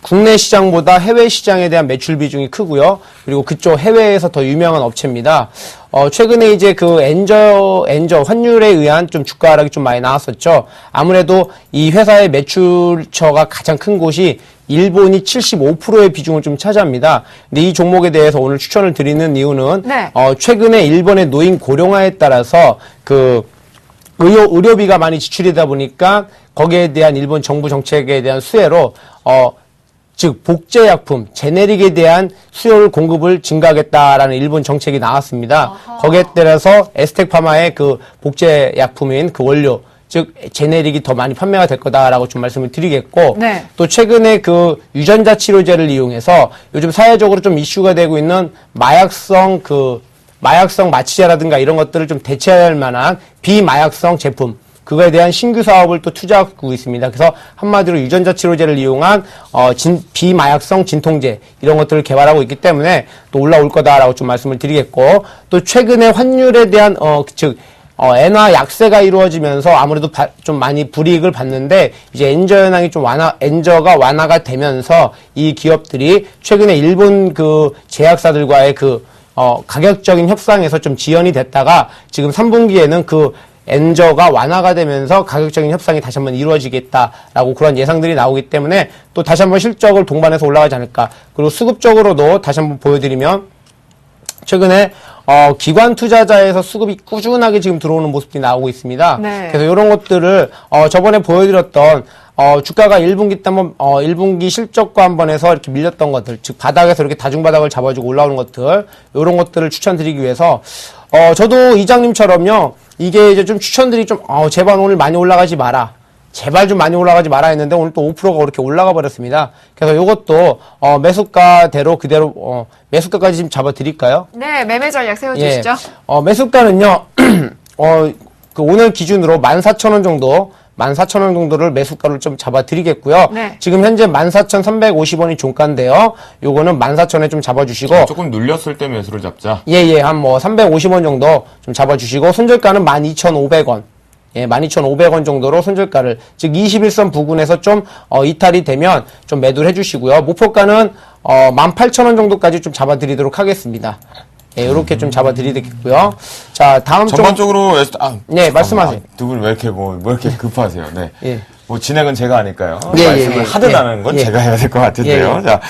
국내 시장보다 해외 시장에 대한 매출 비중이 크고요. 그리고 그쪽 해외에서 더 유명한 업체입니다. 최근에 이제 그 엔저 환율에 의한 좀 주가 하락이 좀 많이 나왔었죠. 아무래도 이 회사의 매출처가 가장 큰 곳이 일본이 75%의 비중을 좀 차지합니다. 근데 이 종목에 대해서 오늘 추천을 드리는 이유는 네. 최근에 일본의 노인 고령화에 따라서 그 의료비가 많이 지출이다 보니까 거기에 대한 일본 정부 정책에 대한 수혜로 즉 복제약품, 제네릭에 대한 수요를 공급을 증가하겠다라는 일본 정책이 나왔습니다. 아하. 거기에 따라서 에스텍파마의 그 복제약품인 그 원료, 즉 제네릭이 더 많이 판매가 될 거다라고 좀 말씀을 드리겠고, 네. 또 최근에 그 유전자 치료제를 이용해서 요즘 사회적으로 좀 이슈가 되고 있는 마약성 마취제라든가 이런 것들을 좀 대체할 만한 비마약성 제품, 그거에 대한 신규 사업을 또 투자하고 있습니다. 그래서 한마디로 유전자 치료제를 이용한 비마약성 진통제 이런 것들을 개발하고 있기 때문에 또 올라올 거다라고 좀 말씀을 드리겠고, 또 최근에 환율에 대한 엔화 약세가 이루어지면서 아무래도 좀 많이 불이익을 받는데, 이제 엔저가 완화가 되면서 이 기업들이 최근에 일본 그 제약사들과의 가격적인 협상에서 좀 지연이 됐다가 지금 3분기에는 그 엔저가 완화가 되면서 가격적인 협상이 다시 한번 이루어지겠다라고 그런 예상들이 나오기 때문에 또 다시 한번 실적을 동반해서 올라가지 않을까. 그리고 수급적으로도 다시 한번 보여드리면 최근에 기관 투자자에서 수급이 꾸준하게 지금 들어오는 모습이 나오고 있습니다. 네. 그래서 이런 것들을 저번에 보여드렸던 주가가 1분기 때 한번 1분기 실적과 한번 해서 이렇게 밀렸던 것들, 즉 바닥에서 이렇게 다중바닥을 잡아주고 올라오는 것들, 이런 것들을 추천드리기 위해서 저도 이장님처럼요, 이게 이제 좀 추천들이 좀 제발 오늘 많이 올라가지 마라, 제발 좀 많이 올라가지 마라 했는데 오늘 또 5%가 그렇게 올라가 버렸습니다. 그래서 이것도 매수가대로 그대로 매수가까지 지금 잡아드릴까요? 네, 매매 전략 세워주시죠. 예. 매수가는요, 오늘 기준으로 14,000원 정도, 14,000원 정도를 매수가를 좀 잡아드리겠고요. 네. 지금 현재 14,350원이 종가인데요. 요거는 14,000원에 좀 잡아주시고. 조금 눌렸을 때 매수를 잡자. 예, 한 350원 정도 좀 잡아주시고, 손절가는 12,500원. 예, 12,500원 정도로 손절가를, 즉 21선 부근에서 좀 이탈이 되면 좀 매도를 해주시고요. 목표가는 18,000원 정도까지 좀 잡아드리도록 하겠습니다. 예, 이렇게 좀 잡아드리겠고요. 자, 다음 전반적으로 네, 말씀하세요. 두 분 왜 이렇게 급하세요? 네. 예. 뭐 진행은 제가 하니까요. 예, 말씀을 예, 하든 예. 안 하는 건 예. 제가 해야 될 것 같은데요. 예. 자,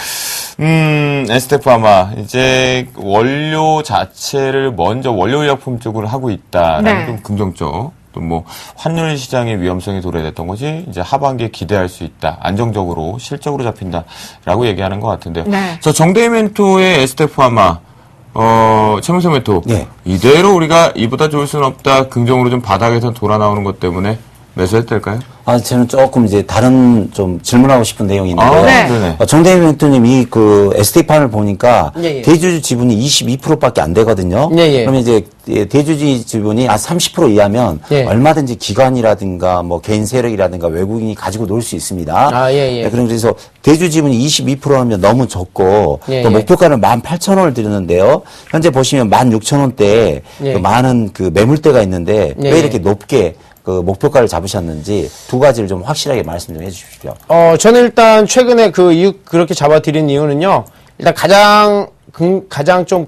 에스테파마 이제 원료 자체를 먼저 원료의약품 쪽으로 하고 있다라는 네. 좀 긍정적. 또 뭐 환율 시장의 위험성이 도래됐던 것이 이제 하반기에 기대할 수 있다. 안정적으로 실적으로 잡힌다라고 얘기하는 것 같은데요. 네. 저 정대희 멘토의 에스테파마 최명석 멘토. 네. 이대로 우리가 이보다 좋을 수는 없다. 긍정으로 좀 바닥에서 돌아 나오는 것 때문에 매수해도 될까요? 저는 조금 이제 다른 좀 질문하고 싶은 내용이 있는데요. 네. 네네. 정대희 멘토님이 그 ST판을 보니까 예. 대주주 지분이 22%밖에 안 되거든요. 예. 그러면 이제 대주주 지분이 30% 이하면 예. 얼마든지 기관이라든가 뭐 개인 세력이라든가 외국인이 가지고 놀 수 있습니다. 예. 그래서 대주 지분이 22%하면 너무 적고 예, 또 예. 목표가는 18,000원을 드렸는데요. 현재 보시면 16,000원대에 예. 그 많은 그 매물대가 있는데 예, 왜 이렇게 높게 그 목표가를 잡으셨는지 두 가지를 좀 확실하게 말씀 좀 해주십시오. 저는 일단 최근에 그렇게 잡아드린 이유는요, 일단 가장 좀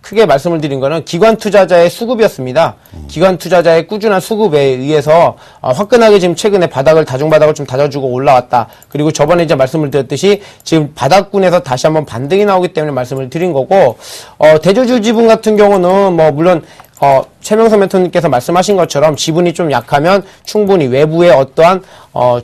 크게 말씀을 드린 거는 기관 투자자의 수급이었습니다. 기관 투자자의 꾸준한 수급에 의해서 화끈하게 지금 최근에 다중바닥을 좀 다져주고 올라왔다. 그리고 저번에 이제 말씀을 드렸듯이 지금 바닥군에서 다시 한번 반등이 나오기 때문에 말씀을 드린 거고, 대주주 지분 같은 경우는 뭐 물론 최명석 멘토님께서 말씀하신 것처럼 지분이 좀 약하면 충분히 외부의 어떠한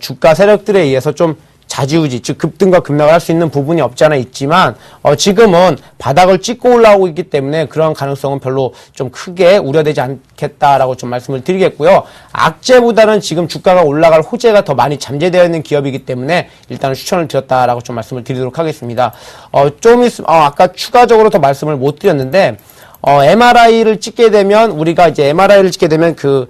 주가 세력들에 의해서 좀 좌지우지, 즉 급등과 급락을 할 수 있는 부분이 없지 않아 있지만 지금은 바닥을 찍고 올라오고 있기 때문에 그런 가능성은 별로 좀 크게 우려되지 않겠다라고 좀 말씀을 드리겠고요. 악재보다는 지금 주가가 올라갈 호재가 더 많이 잠재되어 있는 기업이기 때문에 일단은 추천을 드렸다라고 좀 말씀을 드리도록 하겠습니다. 좀 있으면 아까 추가적으로 더 말씀을 못 드렸는데 MRI를 찍게 되면 우리가 이제 MRI를 찍게 되면 그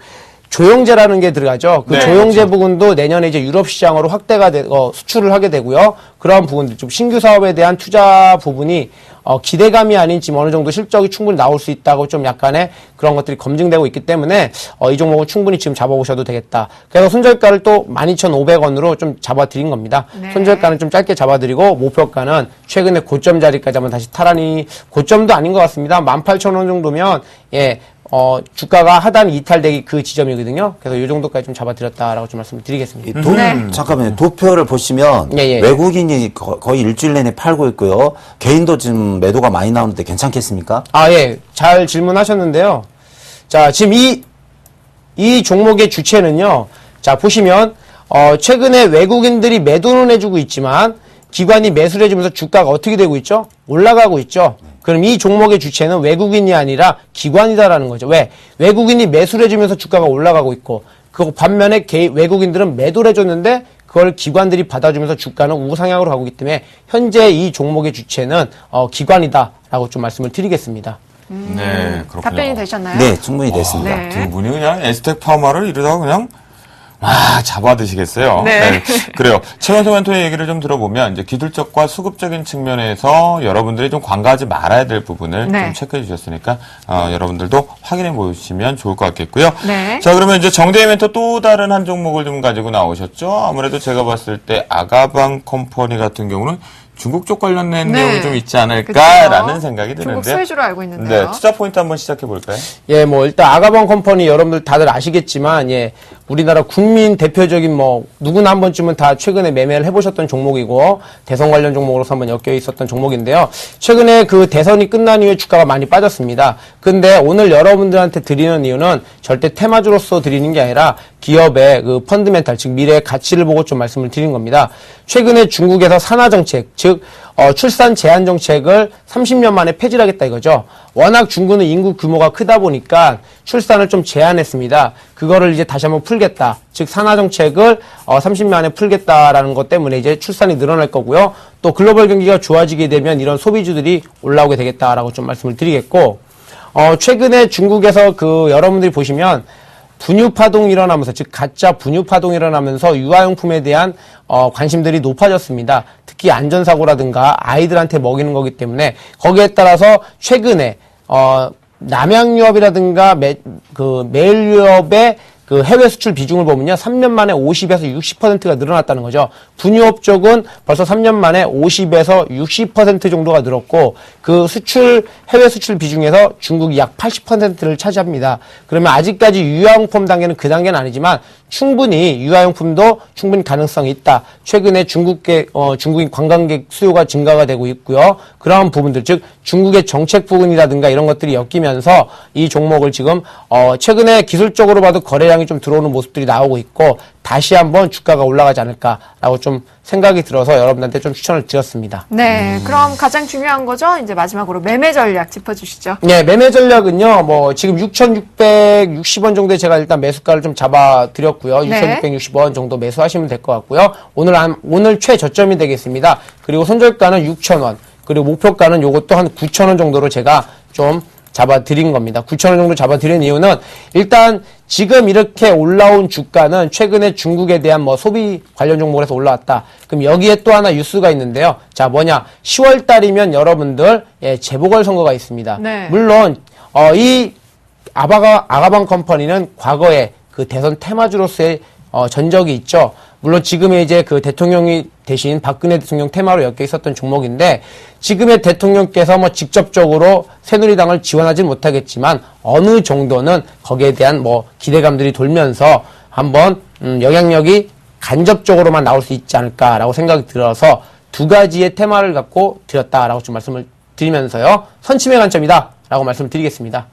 조영제라는 게 들어가죠. 그 네, 조영제 그렇죠. 부분도 내년에 이제 유럽 시장으로 확대가 수출을 하게 되고요. 그런 부분들 좀 신규 사업에 대한 투자 부분이 기대감이 아닌 지금 어느 정도 실적이 충분히 나올 수 있다고 좀 약간의 그런 것들이 검증되고 있기 때문에 이 종목은 충분히 지금 잡아보셔도 되겠다. 그래서 손절가를 또 12,500원으로 좀 잡아드린 겁니다. 네. 손절가는 좀 짧게 잡아드리고 목표가는 최근에 고점 자리까지 한번 다시 타라니 고점도 아닌 것 같습니다. 18,000원 정도면 주가가 하단 이탈되기 그 지점이거든요. 그래서 이 정도까지 좀 잡아드렸다라고 좀 말씀을 드리겠습니다. 잠깐만요. 도표를 보시면 외국인이 거의 일주일 내내 팔고 있고요. 개인도 지금 매도가 많이 나오는데 괜찮겠습니까? 잘 질문하셨는데요. 자, 지금 이 종목의 주체는요. 자, 보시면 최근에 외국인들이 매도는 해주고 있지만 기관이 매수를 해주면서 주가가 어떻게 되고 있죠? 올라가고 있죠. 그럼 이 종목의 주체는 외국인이 아니라 기관이다라는 거죠. 왜? 외국인이 매수를 해주면서 주가가 올라가고 있고, 그 반면에 외국인들은 매도를 해줬는데 그걸 기관들이 받아주면서 주가는 우상향으로 가고 있기 때문에 현재 이 종목의 주체는 기관이다라고 좀 말씀을 드리겠습니다. 네, 그렇군요. 답변이 되셨나요? 네, 충분히 됐습니다. 네. 두 분이 그냥 에스텍 파마를 이러다가 그냥 잡아드시겠어요. 네. 그래요. 최현석 멘토의 얘기를 좀 들어보면 이제 기술적과 수급적인 측면에서 여러분들이 좀 관가하지 말아야 될 부분을 좀 체크해 주셨으니까 여러분들도 확인해 보시면 좋을 것 같겠고요. 네. 자, 그러면 이제 정대희 멘토 또 다른 한 종목을 좀 가지고 나오셨죠. 아무래도 제가 봤을 때 아가방 컴퍼니 같은 경우는 중국 쪽 관련된 내용이 좀 있지 않을까라는 그쵸? 생각이 드는데. 중국 수혜주로 알고 있는데요. 네, 투자 포인트 한번 시작해 볼까요? 일단 아가방 컴퍼니 여러분들 다들 아시겠지만, 우리나라 국민 대표적인 누구나 한 번쯤은 다 최근에 매매를 해보셨던 종목이고, 대선 관련 종목으로서 한번 엮여 있었던 종목인데요. 최근에 그 대선이 끝난 이후에 주가가 많이 빠졌습니다. 근데 오늘 여러분들한테 드리는 이유는 절대 테마주로서 드리는 게 아니라 기업의 그 펀드멘탈, 즉 미래의 가치를 보고 좀 말씀을 드린 겁니다. 최근에 중국에서 산하 정책, 즉 출산 제한 정책을 30년 만에 폐지를 하겠다 이거죠. 워낙 중국은 인구 규모가 크다 보니까 출산을 좀 제한했습니다. 그거를 이제 다시 한번 풀겠다. 즉 산하 정책을 30년 만에 풀겠다라는 것 때문에 이제 출산이 늘어날 거고요. 또 글로벌 경기가 좋아지게 되면 이런 소비주들이 올라오게 되겠다라고 좀 말씀을 드리겠고, 최근에 중국에서 여러분들이 보시면 분유파동이 일어나면서, 즉 가짜 분유파동이 일어나면서 유아용품에 대한 관심들이 높아졌습니다. 특히 안전사고라든가 아이들한테 먹이는 거기 때문에 거기에 따라서 최근에 남양유업이라든가 메일유업의 그 해외 수출 비중을 보면요. 3년 만에 50에서 60%가 늘어났다는 거죠. 분유업 쪽은 벌써 3년 만에 50에서 60% 정도가 늘었고, 그 해외 수출 비중에서 중국이 약 80%를 차지합니다. 그러면 아직까지 유아용품 단계는 그 단계는 아니지만 충분히 유아용품도 충분히 가능성이 있다. 최근에 중국인 관광객 수요가 증가가 되고 있고요. 그러한 부분들, 즉 중국의 정책 부분이라든가 이런 것들이 엮이면서 이 종목을 지금 최근에 기술적으로 봐도 거래량이 좀 들어오는 모습들이 나오고 있고, 다시 한번 주가가 올라가지 않을까라고 좀 생각이 들어서 여러분한테 좀 추천을 드렸습니다. 네, 그럼 가장 중요한 거죠. 이제 마지막으로 매매 전략 짚어주시죠. 네, 매매 전략은요. 지금 6,660원 정도에 제가 일단 매수가를 좀 잡아드렸고요. 6,660원 정도 매수하시면 될 것 같고요. 오늘 최저점이 되겠습니다. 그리고 손절가는 6,000원, 그리고 목표가는 요것도 한 9,000원 정도로 제가 좀 잡아드린 겁니다. 9,000원 정도 잡아드린 이유는 일단 지금 이렇게 올라온 주가는 최근에 중국에 대한 소비 관련 종목에서 올라왔다. 그럼 여기에 또 하나 뉴스가 있는데요. 자, 뭐냐. 10월 달이면 여러분들 재보궐선거가 있습니다. 네. 물론 이 아가방 컴퍼니는 과거에 그 대선 테마주로서의 전적이 있죠. 물론 지금의 이제 그 대통령이 대신 박근혜 대통령 테마로 엮여 있었던 종목인데, 지금의 대통령께서 직접적으로 새누리당을 지원하지는 못하겠지만 어느 정도는 거기에 대한 기대감들이 돌면서 한번 영향력이 간접적으로만 나올 수 있지 않을까라고 생각이 들어서 두 가지의 테마를 갖고 드렸다라고 좀 말씀을 드리면서요. 선침의 관점이다라고 말씀을 드리겠습니다.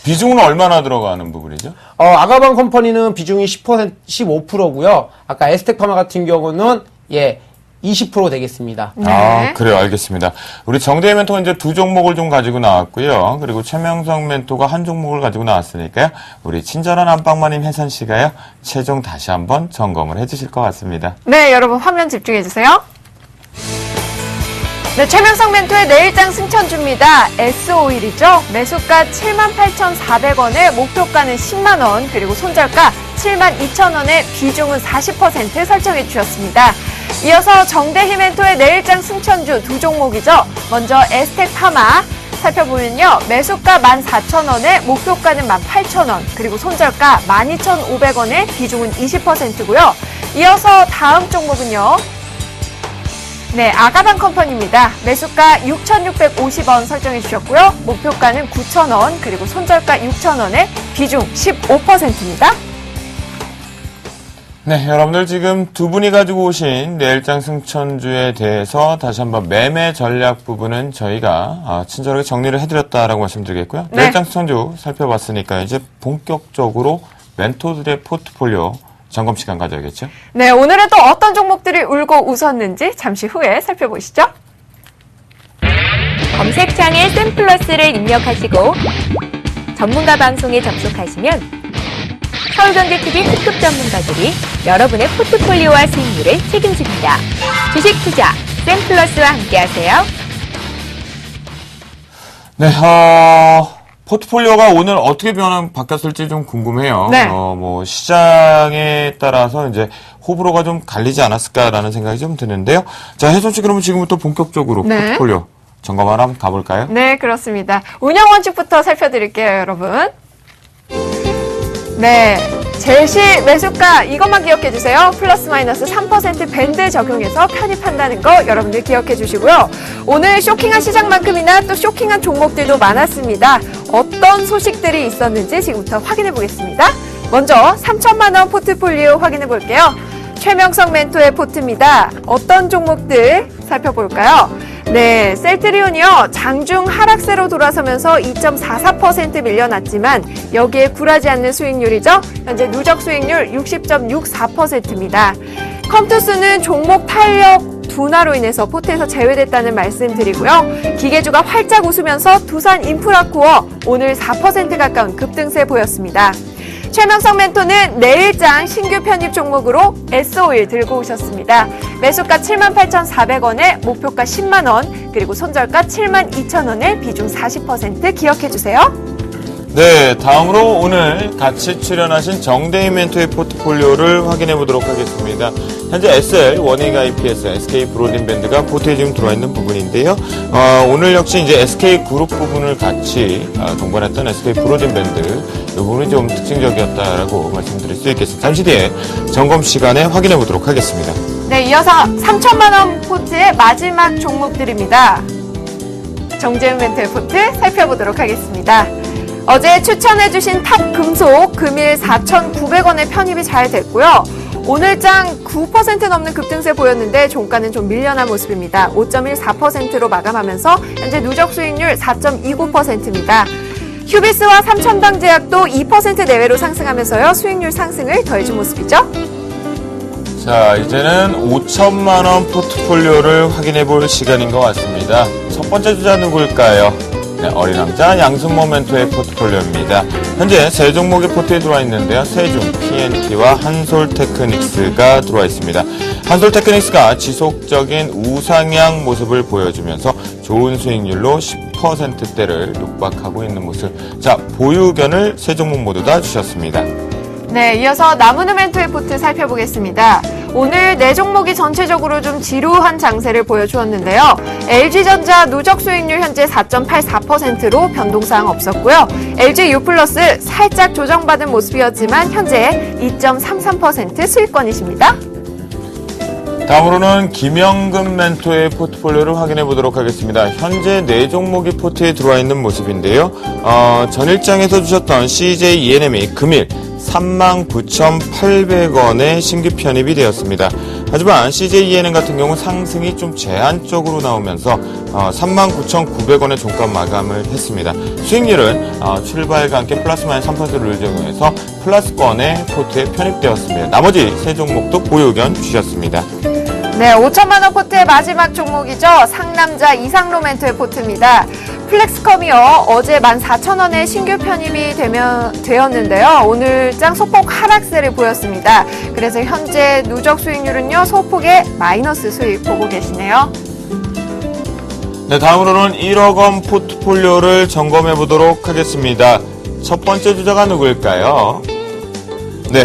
비중은 얼마나 들어가는 부분이죠? 아가방 컴퍼니는 비중이 15%고요. 아까 에스텍파마 같은 경우는 20% 되겠습니다. 네. 그래요. 알겠습니다. 우리 정대희 멘토가 이제 두 종목을 좀 가지고 나왔고요. 그리고 최명성 멘토가 한 종목을 가지고 나왔으니까요. 우리 친절한 안방마님 혜선 씨가요. 최종 다시 한번 점검을 해주실 것 같습니다. 네, 여러분 화면 집중해주세요. 네, 최명성 멘토의 내일장 승천주입니다. S51이죠. 매수가 78,400원에 목표가는 10만원, 그리고 손절가 72,000원에 비중은 40% 설정해 주셨습니다. 이어서 정대희 멘토의 내일장 승천주 두 종목이죠. 먼저 에스텍 파마 살펴보면요. 매수가 14,000원에 목표가는 18,000원, 그리고 손절가 12,500원에 비중은 20%고요. 이어서 다음 종목은요. 네, 아가방 컴퍼니입니다. 매수가 6,650원 설정해 주셨고요. 목표가는 9,000원, 그리고 손절가 6,000원에 비중 15%입니다. 네, 여러분들 지금 두 분이 가지고 오신 내일장 승천주에 대해서 다시 한번 매매 전략 부분은 저희가 친절하게 정리를 해드렸다라고 말씀드리겠고요. 네. 내일장 승천주 살펴봤으니까 이제 본격적으로 멘토들의 포트폴리오 점검 시간 가져야겠죠? 네, 오늘은 또 어떤 종목들이 울고 웃었는지 잠시 후에 살펴보시죠. 검색창에 샘플러스를 입력하시고 전문가 방송에 접속하시면 서울경제TV 특급 전문가들이 여러분의 포트폴리오와 수익률을 책임집니다. 주식 투자 샘플러스와 함께하세요. 네, 포트폴리오가 오늘 어떻게 바뀌었을지 좀 궁금해요. 네. 뭐, 시장에 따라서 이제 호불호가 좀 갈리지 않았을까라는 생각이 좀 드는데요. 자, 혜선 씨 그러면 지금부터 본격적으로 네. 포트폴리오 점검하러 한번 가볼까요? 네, 그렇습니다. 운영 원칙부터 살펴드릴게요, 여러분. 네, 제시 매수가 이것만 기억해 주세요. 플러스 마이너스 3% 밴드 적용해서 편입한다는 거 여러분들 기억해 주시고요. 오늘 쇼킹한 시장만큼이나 또 쇼킹한 종목들도 많았습니다. 어떤 소식들이 있었는지 지금부터 확인해 보겠습니다. 먼저 3천만 원 포트폴리오 확인해 볼게요. 최명석 멘토의 포트입니다. 어떤 종목들 살펴볼까요? 네, 셀트리온이요. 장중 하락세로 돌아서면서 2.44% 밀려났지만 여기에 굴하지 않는 수익률이죠. 현재 누적 수익률 60.64%입니다. 컴투스는 종목 탄력 둔화로 인해서 포트에서 제외됐다는 말씀드리고요. 기계주가 활짝 웃으면서 두산 인프라코어 오늘 4% 가까운 급등세 보였습니다. 최명석 멘토는 내일장 신규 편입 종목으로 S-오일 들고 오셨습니다. 매수가 78,400원에 목표가 10만원, 그리고 손절가 72,000원에 비중 40% 기억해주세요. 네, 다음으로 오늘 같이 출연하신 정대희 멘토의 포트폴리오를 확인해 보도록 하겠습니다. 현재 SL, 원익 IPS, SK 브로드밴드가 포트에 지금 들어와 있는 부분인데요. 오늘 역시 이제 SK 그룹 부분을 같이 동반했던 SK 브로드밴드 이 부분이 좀 특징적이었다라고 말씀드릴 수 있겠습니다. 잠시 뒤에 점검 시간에 확인해 보도록 하겠습니다. 네, 이어서 3천만 원 포트의 마지막 종목들입니다. 정재훈 멘토의 포트 살펴보도록 하겠습니다. 어제 추천해주신 탑금속 금일 4,900원에 편입이 잘 됐고요. 오늘장 9% 넘는 급등세 보였는데 종가는 좀 밀려난 모습입니다. 5.14%로 마감하면서 현재 누적 수익률 4.29%입니다. 휴비스와 삼천당제약도 2% 내외로 상승하면서요. 수익률 상승을 더해준 모습이죠. 자, 이제는 5천만 원 포트폴리오를 확인해 볼 시간인 것 같습니다. 첫 번째 주자 누굴까요? 네, 어린 남자 양승모 멘토의 포트폴리오입니다. 현재 세 종목의 포트에 들어와 있는데요. 세중, PNT와 한솔테크닉스가 들어와 있습니다. 한솔테크닉스가 지속적인 우상향 모습을 보여주면서 좋은 수익률로 10%대를 육박하고 있는 모습. 자, 보유 의견을 세 종목 모두 다 주셨습니다. 네, 이어서 나무누 멘토의 포트 살펴보겠습니다. 오늘 네 종목이 전체적으로 좀 지루한 장세를 보여주었는데요. LG전자 누적 수익률 현재 4.84%로 변동사항 없었고요. LGU 플러스 살짝 조정받은 모습이었지만 현재 2.33% 수익권이십니다. 다음으로는 김영근 멘토의 포트폴리오를 확인해 보도록 하겠습니다. 현재 네 종목이 포트에 들어와 있는 모습인데요. 전일장에서 주셨던 CJ ENM이 금일 39,800원에 신규 편입이 되었습니다. 하지만 CJ ENM 같은 경우 상승이 좀 제한적으로 나오면서 39,900원의 종가 마감을 했습니다. 수익률은 출발과 함께 플러스 마이너스 3%를 적용해서 플러스권의 포트에 편입되었습니다. 나머지 세 종목도 보유 의견 주셨습니다. 네, 5천만 원 포트의 마지막 종목이죠. 상남자 이상로 멘토의 포트입니다. 플렉스컴이요. 어제 14,000원에 신규 편입이 되었는데요. 오늘 장 소폭 하락세를 보였습니다. 그래서 현재 누적 수익률은요. 소폭의 마이너스 수익 보고 계시네요. 네, 다음으로는 1억 원 포트폴리오를 점검해 보도록 하겠습니다. 첫 번째 주자가 누구일까요? 네,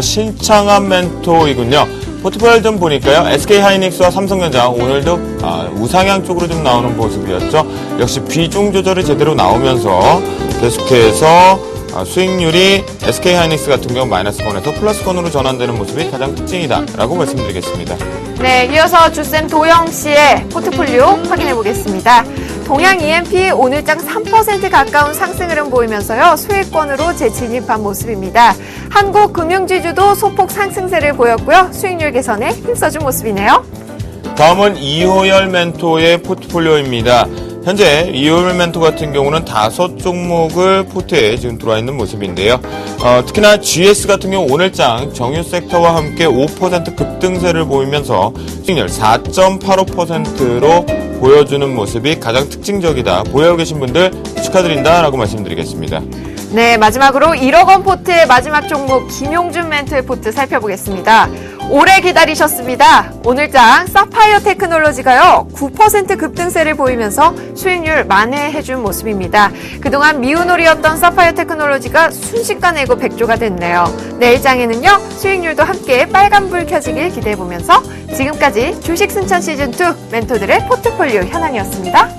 신창한 멘토이군요. 포트폴리오 좀 보니까요. SK하이닉스와 삼성전자 오늘도 우상향 쪽으로 좀 나오는 모습이었죠. 역시 비중 조절이 제대로 나오면서 계속해서 수익률이 SK하이닉스 같은 경우 마이너스권에서 플러스권으로 전환되는 모습이 가장 특징이다라고 말씀드리겠습니다. 네, 이어서 주쌤 도영 씨의 포트폴리오 확인해 보겠습니다. 동양 EMP 오늘장 3% 가까운 상승 흐름 보이면서요. 수익권으로 재진입한 모습입니다. 한국금융지주도 소폭 상승세를 보였고요. 수익률 개선에 힘써준 모습이네요. 다음은 이호열 멘토의 포트폴리오입니다. 현재 이호열 멘토 같은 경우는 5종목을 포트에 지금 들어와 있는 모습인데요. 특히나 GS 같은 경우 오늘장 정유 섹터와 함께 5% 급등세를 보이면서 수익률 4.85%로 보여주는 모습이 가장 특징적이다. 보유하고 계신 분들 축하드린다라고 말씀드리겠습니다. 네, 마지막으로 1억 원 포트의 마지막 종목 김용준 멘토의 포트 살펴보겠습니다. 오래 기다리셨습니다. 오늘장 사파이어 테크놀로지가요 9% 급등세를 보이면서 수익률 만회해준 모습입니다. 그동안 미운홀이었던 사파이어 테크놀로지가 순식간에 100조가 됐네요. 내일장에는요 수익률도 함께 빨간불 켜지길 기대해보면서 지금까지 주식 순천 시즌2 멘토들의 포트폴리오 현황이었습니다.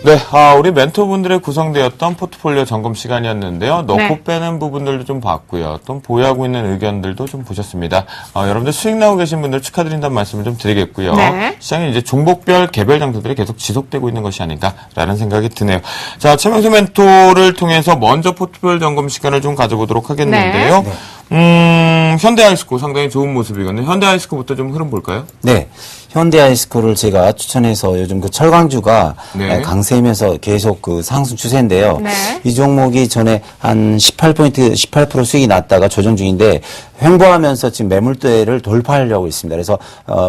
네, 우리 멘토분들의 구성되었던 포트폴리오 점검 시간이었는데요. 넣고 네. 빼는 부분들도 좀 봤고요. 또 보유하고 있는 의견들도 좀 보셨습니다. 여러분들 수익 나고 계신 분들 축하드린다는 말씀을 좀 드리겠고요. 네. 시장에 이제 종목별 개별 장세들이 계속 지속되고 있는 것이 아닌가라는 생각이 드네요. 자, 최명수 멘토를 통해서 먼저 포트폴리오 점검 시간을 좀 가져보도록 하겠는데요. 현대아이스코 상당히 좋은 모습이거든요. 현대아이스코부터 좀 흐름 볼까요? 네. 현대아이스코를 제가 추천해서 요즘 그 철강주가 네. 강세면서 계속 그 상승 추세인데요. 네. 이 종목이 전에 한 18% 수익이 났다가 조정 중인데 횡보하면서 지금 매물대를 돌파하려고 있습니다. 그래서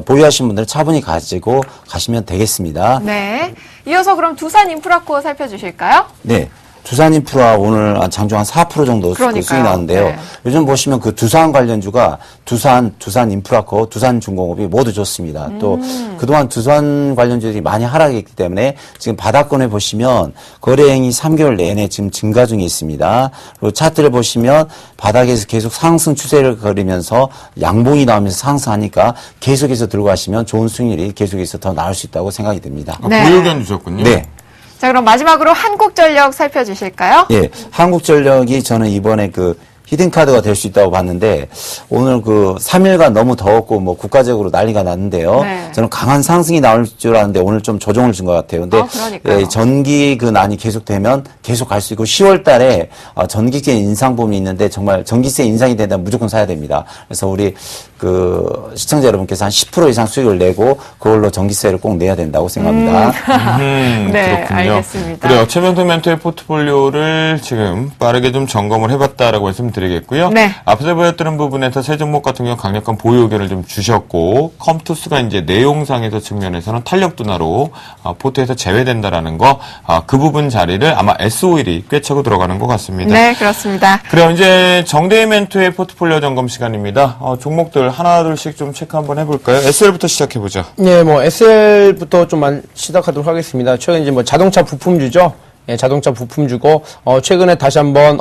보유하신 분들은 차분히 가지고 가시면 되겠습니다. 네, 이어서 그럼 두산 인프라코어 살펴주실까요? 네. 두산인프라 오늘 장중 한 4% 정도 그러니까요. 수익이 나는데요. 네. 요즘 보시면 그 두산 관련주가 두산인프라코, 두산중공업이 모두 좋습니다. 또 그동안 두산 관련주들이 많이 하락했기 때문에 지금 바닥권에 보시면 거래액이 3개월 내내 지금 증가 중에 있습니다. 그리고 차트를 보시면 바닥에서 계속 상승 추세를 그리면서 양봉이 나오면서 상승하니까 계속해서 들고 가시면 좋은 수익률이 계속해서 더 나올 수 있다고 생각이 듭니다. 네. 보유 의견 주셨군요. 네. 자, 그럼 마지막으로 한국전력 살펴주실까요? 예, 한국전력이 저는 이번에 그 히든카드가 될 수 있다고 봤는데 오늘 그 3일간 너무 더웠고 뭐 국가적으로 난리가 났는데요. 네. 저는 강한 상승이 나올 줄 알았는데 오늘 좀 조정을 준 것 같아요. 근데 그러니까요. 전기 그 난이 계속되면 계속 갈 수 있고 10월 달에 전기세 인상분이 있는데 정말 전기세 인상이 된다면 무조건 사야 됩니다. 그래서 우리 그 시청자 여러분께서 한 10% 이상 수익을 내고 그걸로 전기세를 꼭 내야 된다고 생각합니다. 네, 그렇군요. 알겠습니다. 그래요. 최명수 멘토의 포트폴리오를 지금 빠르게 좀 점검을 해봤다라고 말씀드리겠고요. 네. 앞서 보였던 부분에서 세 종목 같은 경우 강력한 보유 의견을 좀 주셨고, 컴투스가 이제 내용상에서 측면에서는 탄력 둔화로 포트에서 제외된다라는 거, 그 부분 자리를 아마 S-오일이 꿰차고 들어가는 것 같습니다. 네, 그렇습니다. 그래요. 이제 정대희 멘토의 포트폴리오 점검 시간입니다. 종목들 하나 둘씩 좀 체크 한번 해볼까요? SL부터 시작해보죠. 네, 뭐 SL부터 좀 시작하도록 하겠습니다. 최근 이제 뭐 자동차 부품주죠. 예, 자동차 부품주고 최근에 다시 한번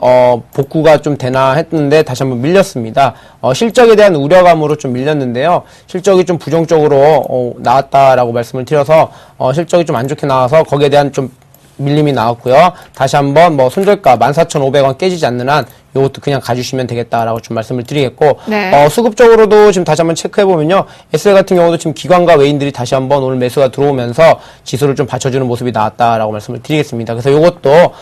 복구가 좀 되나 했는데 다시 한번 밀렸습니다. 실적에 대한 우려감으로 좀 밀렸는데요. 실적이 좀 부정적으로 나왔다라고 말씀을 드려서 실적이 좀 안 좋게 나와서 거기에 대한 좀 밀림이 나왔고요. 다시 한번 뭐 손절가 14,500원 깨지지 않는 한 이것도 그냥 가주시면 되겠다라고 좀 말씀을 드리겠고, 네. 수급적으로도 지금 다시 한번 체크해보면요. SL 같은 경우도 지금 기관과 외인들이 다시 한번 오늘 매수가 들어오면서 지수를 좀 받쳐주는 모습이 나왔다라고 말씀을 드리겠습니다. 그래서 이것도,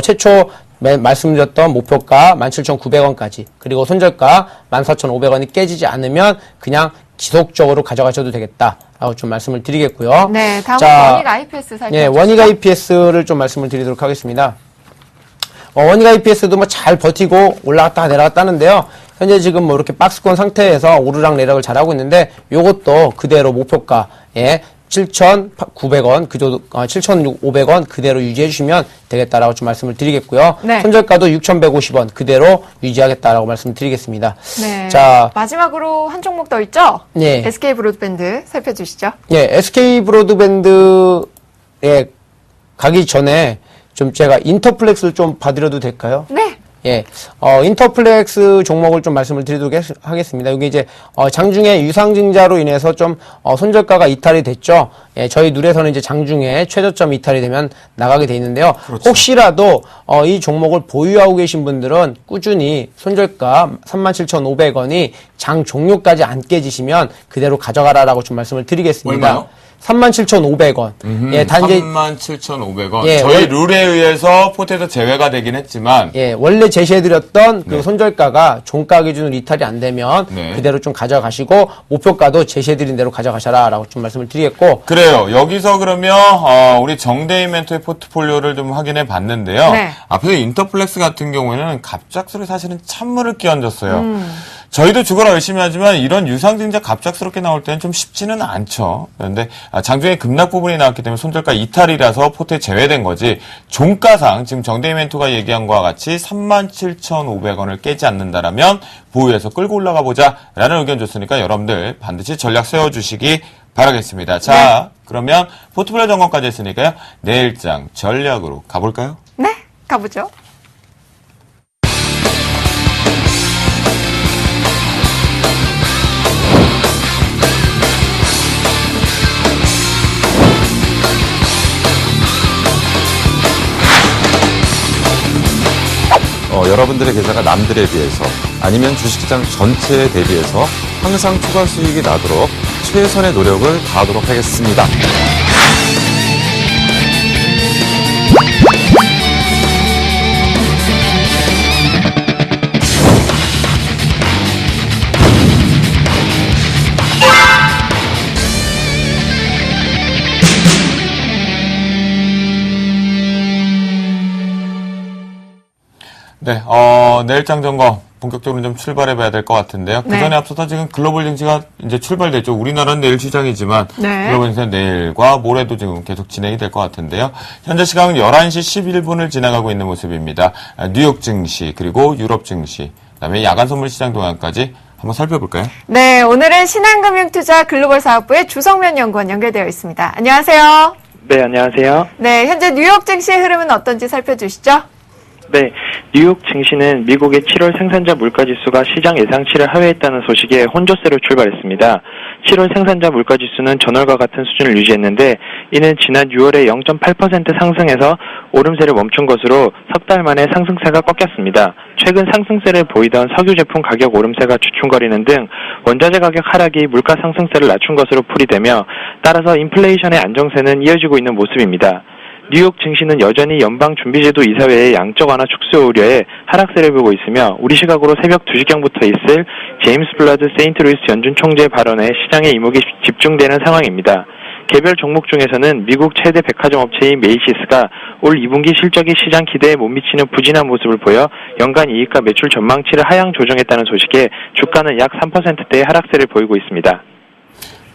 최초 말씀드렸던 목표가 17,900원까지, 그리고 손절가 14,500원이 깨지지 않으면 그냥 지속적으로 가져가셔도 되겠다라고 좀 말씀을 드리겠고요. 네, 다음은 자, 원익 IPS 살펴보죠. 네, 원익 IPS를 좀 말씀을 드리도록 하겠습니다. 원익 IPS도 뭐 잘 버티고 올라갔다 내려갔다 하는데요. 현재 지금 뭐 이렇게 박스권 상태에서 오르락 내락을 잘하고 있는데 요것도 그대로 목표가에 7,900원, 그 정도, 7,500원 그대로 유지해 주시면 되겠다라고 좀 말씀을 드리겠고요. 네. 손절가도 6,150원 그대로 유지하겠다라고 말씀을 드리겠습니다. 네. 자, 마지막으로 한 종목 더 있죠? 네. SK 브로드밴드 살펴주시죠. 예, SK 브로드밴드에 가기 전에 좀 제가 인터플렉스를 좀 봐드려도 될까요? 네. 예, 인터플렉스 종목을 좀 말씀을 드리도록 하겠습니다. 여기 이제, 장중에 유상증자로 인해서 좀, 손절가가 이탈이 됐죠. 예, 저희 누에서는 이제 장중에 최저점 이탈이 되면 나가게 돼 있는데요. 그렇죠. 혹시라도, 이 종목을 보유하고 계신 분들은 꾸준히 손절가 37,500원이 장 종료까지 안 깨지시면 그대로 가져가라라고 좀 말씀을 드리겠습니다. 얼마요? 37,500원. 예, 단지 37,500원. 예, 저희 룰에 의해서 포트에서 제외가 되긴 했지만 예, 원래 제시해드렸던 그 네. 손절가가 종가 기준으로 이탈이 안 되면 네. 그대로 좀 가져가시고 목표가도 제시해드린 대로 가져가셔라라고 좀 말씀을 드리겠고 그래요. 여기서 그러면 우리 정대인 멘토의 포트폴리오를 좀 확인해 봤는데요. 네. 앞에서 인터플렉스 같은 경우에는 갑작스럽게 사실은 찬물을 끼얹었어요. 저희도 죽어라 열심히 하지만 이런 유상증자 갑작스럽게 나올 때는 좀 쉽지는 않죠. 그런데 장중에 급락 부분이 나왔기 때문에 손절가 이탈이라서 포트에 제외된 거지 종가상 지금 정대인 멘토가 얘기한 것과 같이 37,500원을 깨지 않는다라면 보유해서 끌고 올라가 보자라는 의견 줬으니까 여러분들 반드시 전략 세워주시기 바라겠습니다. 자, 그러면 포트폴리오 점검까지 했으니까요. 내일장 전략으로 가볼까요? 네. 가보죠. 여러분들의 계좌가 남들에 비해서 아니면 주식시장 전체에 대비해서 항상 추가 수익이 나도록 최선의 노력을 다하도록 하겠습니다. 네, 내일장 점검 본격적으로 좀 출발해봐야 될 것 같은데요. 그 전에 네. 앞서서 지금 글로벌 증시가 이제 출발됐죠. 우리나라는 내일 시장이지만 네. 글로벌 증시는 내일과 모레도 지금 계속 진행이 될 것 같은데요. 현재 시각은 11시 11분을 지나가고 있는 모습입니다. 뉴욕 증시 그리고 유럽 증시 그다음에 야간 선물 시장 동향까지 한번 살펴볼까요? 네. 오늘은 신한금융투자 글로벌 사업부의 주성면 연구원 연결되어 있습니다. 안녕하세요. 네, 안녕하세요. 네. 현재 뉴욕 증시의 흐름은 어떤지 살펴주시죠. 네, 뉴욕 증시는 미국의 7월 생산자 물가지수가 시장 예상치를 하회했다는 소식에 혼조세로 출발했습니다. 7월 생산자 물가지수는 전월과 같은 수준을 유지했는데 이는 지난 6월에 0.8% 상승해서 오름세를 멈춘 것으로 석 달 만에 상승세가 꺾였습니다. 최근 상승세를 보이던 석유 제품 가격 오름세가 주춤거리는 등 원자재 가격 하락이 물가 상승세를 낮춘 것으로 풀이되며 따라서 인플레이션의 안정세는 이어지고 있는 모습입니다. 뉴욕 증시는 여전히 연방준비제도 이사회의 양적 완화 축소 우려에 하락세를 보이고 있으며 우리 시각으로 새벽 2시경부터 있을 제임스 블라드 세인트루이스 연준 총재 발언에 시장의 이목이 집중되는 상황입니다. 개별 종목 중에서는 미국 최대 백화점 업체인 메이시스가 올 2분기 실적이 시장 기대에 못 미치는 부진한 모습을 보여 연간 이익과 매출 전망치를 하향 조정했다는 소식에 주가는 약 3%대의 하락세를 보이고 있습니다.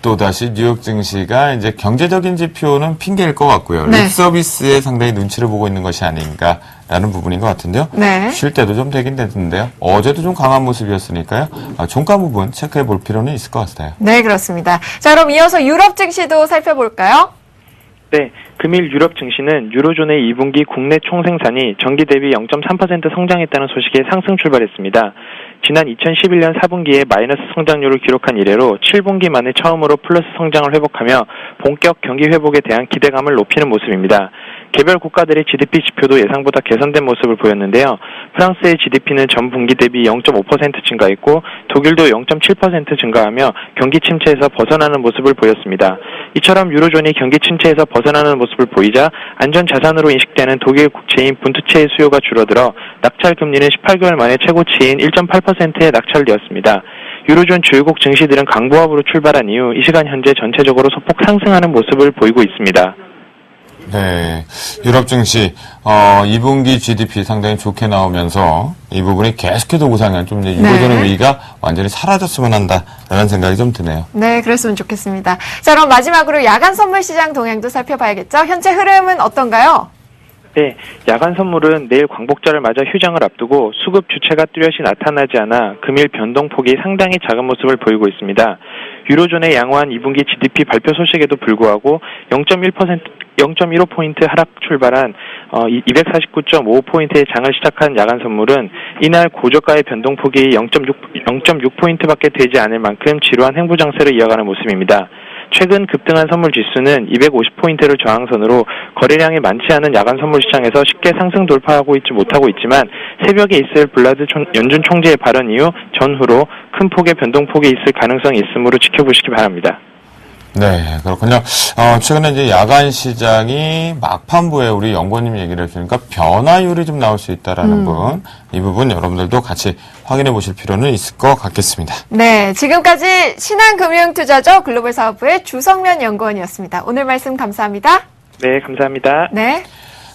또다시 뉴욕 증시가 이제 경제적인 지표는 핑계일 것 같고요. 네. 립서비스에 상당히 눈치를 보고 있는 것이 아닌가라는 부분인 것 같은데요. 네. 쉴 때도 좀 되긴 됐는데요. 어제도 좀 강한 모습이었으니까요. 종가 부분 체크해 볼 필요는 있을 것 같아요. 네, 그렇습니다. 자, 그럼 이어서 유럽 증시도 살펴볼까요? 네, 금일 유럽 증시는 유로존의 2분기 국내 총생산이 전기 대비 0.3% 성장했다는 소식에 상승 출발했습니다. 지난 2011년 4분기에 마이너스 성장률을 기록한 이래로 7분기 만에 처음으로 플러스 성장을 회복하며 본격 경기 회복에 대한 기대감을 높이는 모습입니다. 개별 국가들의 GDP 지표도 예상보다 개선된 모습을 보였는데요. 프랑스의 GDP는 전 분기 대비 0.5% 증가했고 독일도 0.7% 증가하며 경기 침체에서 벗어나는 모습을 보였습니다. 이처럼 유로존이 경기 침체에서 벗어나는 모습을 보이자 안전자산으로 인식되는 독일 국채인 분투체의 수요가 줄어들어 낙찰 금리는 18개월 만에 최고치인 1.8%에 낙찰되었습니다. 유로존 주요국 증시들은 강보합으로 출발한 이후 이 시간 현재 전체적으로 소폭 상승하는 모습을 보이고 있습니다. 네. 유럽 증시, 2분기 GDP 상당히 좋게 나오면서 이 부분이 계속해서 우상향, 좀 이제 유보전의 위기가 완전히 사라졌으면 한다라는 생각이 좀 드네요. 네, 그랬으면 좋겠습니다. 자, 그럼 마지막으로 야간 선물 시장 동향도 살펴봐야겠죠? 현재 흐름은 어떤가요? 네, 야간 선물은 내일 광복절을 맞아 휴장을 앞두고 수급 주체가 뚜렷이 나타나지 않아 금일 변동폭이 상당히 작은 모습을 보이고 있습니다. 유로존의 양호한 2분기 GDP 발표 소식에도 불구하고 0.15포인트 하락 출발한 249.5포인트의 장을 시작한 야간 선물은 이날 고저가의 변동폭이 0.6포인트밖에 되지 않을 만큼 지루한 행보 장세를 이어가는 모습입니다. 최근 급등한 선물 지수는 250포인트를 저항선으로 거래량이 많지 않은 야간 선물 시장에서 쉽게 상승 돌파하고 있지 못하고 있지만 새벽에 있을 블라드 연준 총재의 발언 이후 전후로 큰 폭의 변동폭이 있을 가능성이 있으므로 지켜보시기 바랍니다. 네, 그렇군요. 최근에 이제 야간 시장이 막판부에 우리 연구원님 얘기를 해주니까 변화율이 좀 나올 수 있다라는 부분, 이 부분 여러분들도 같이 확인해 보실 필요는 있을 것 같겠습니다. 네, 지금까지 신한금융투자죠 글로벌 사업부의 주성면 연구원이었습니다. 오늘 말씀 감사합니다. 네, 감사합니다. 네.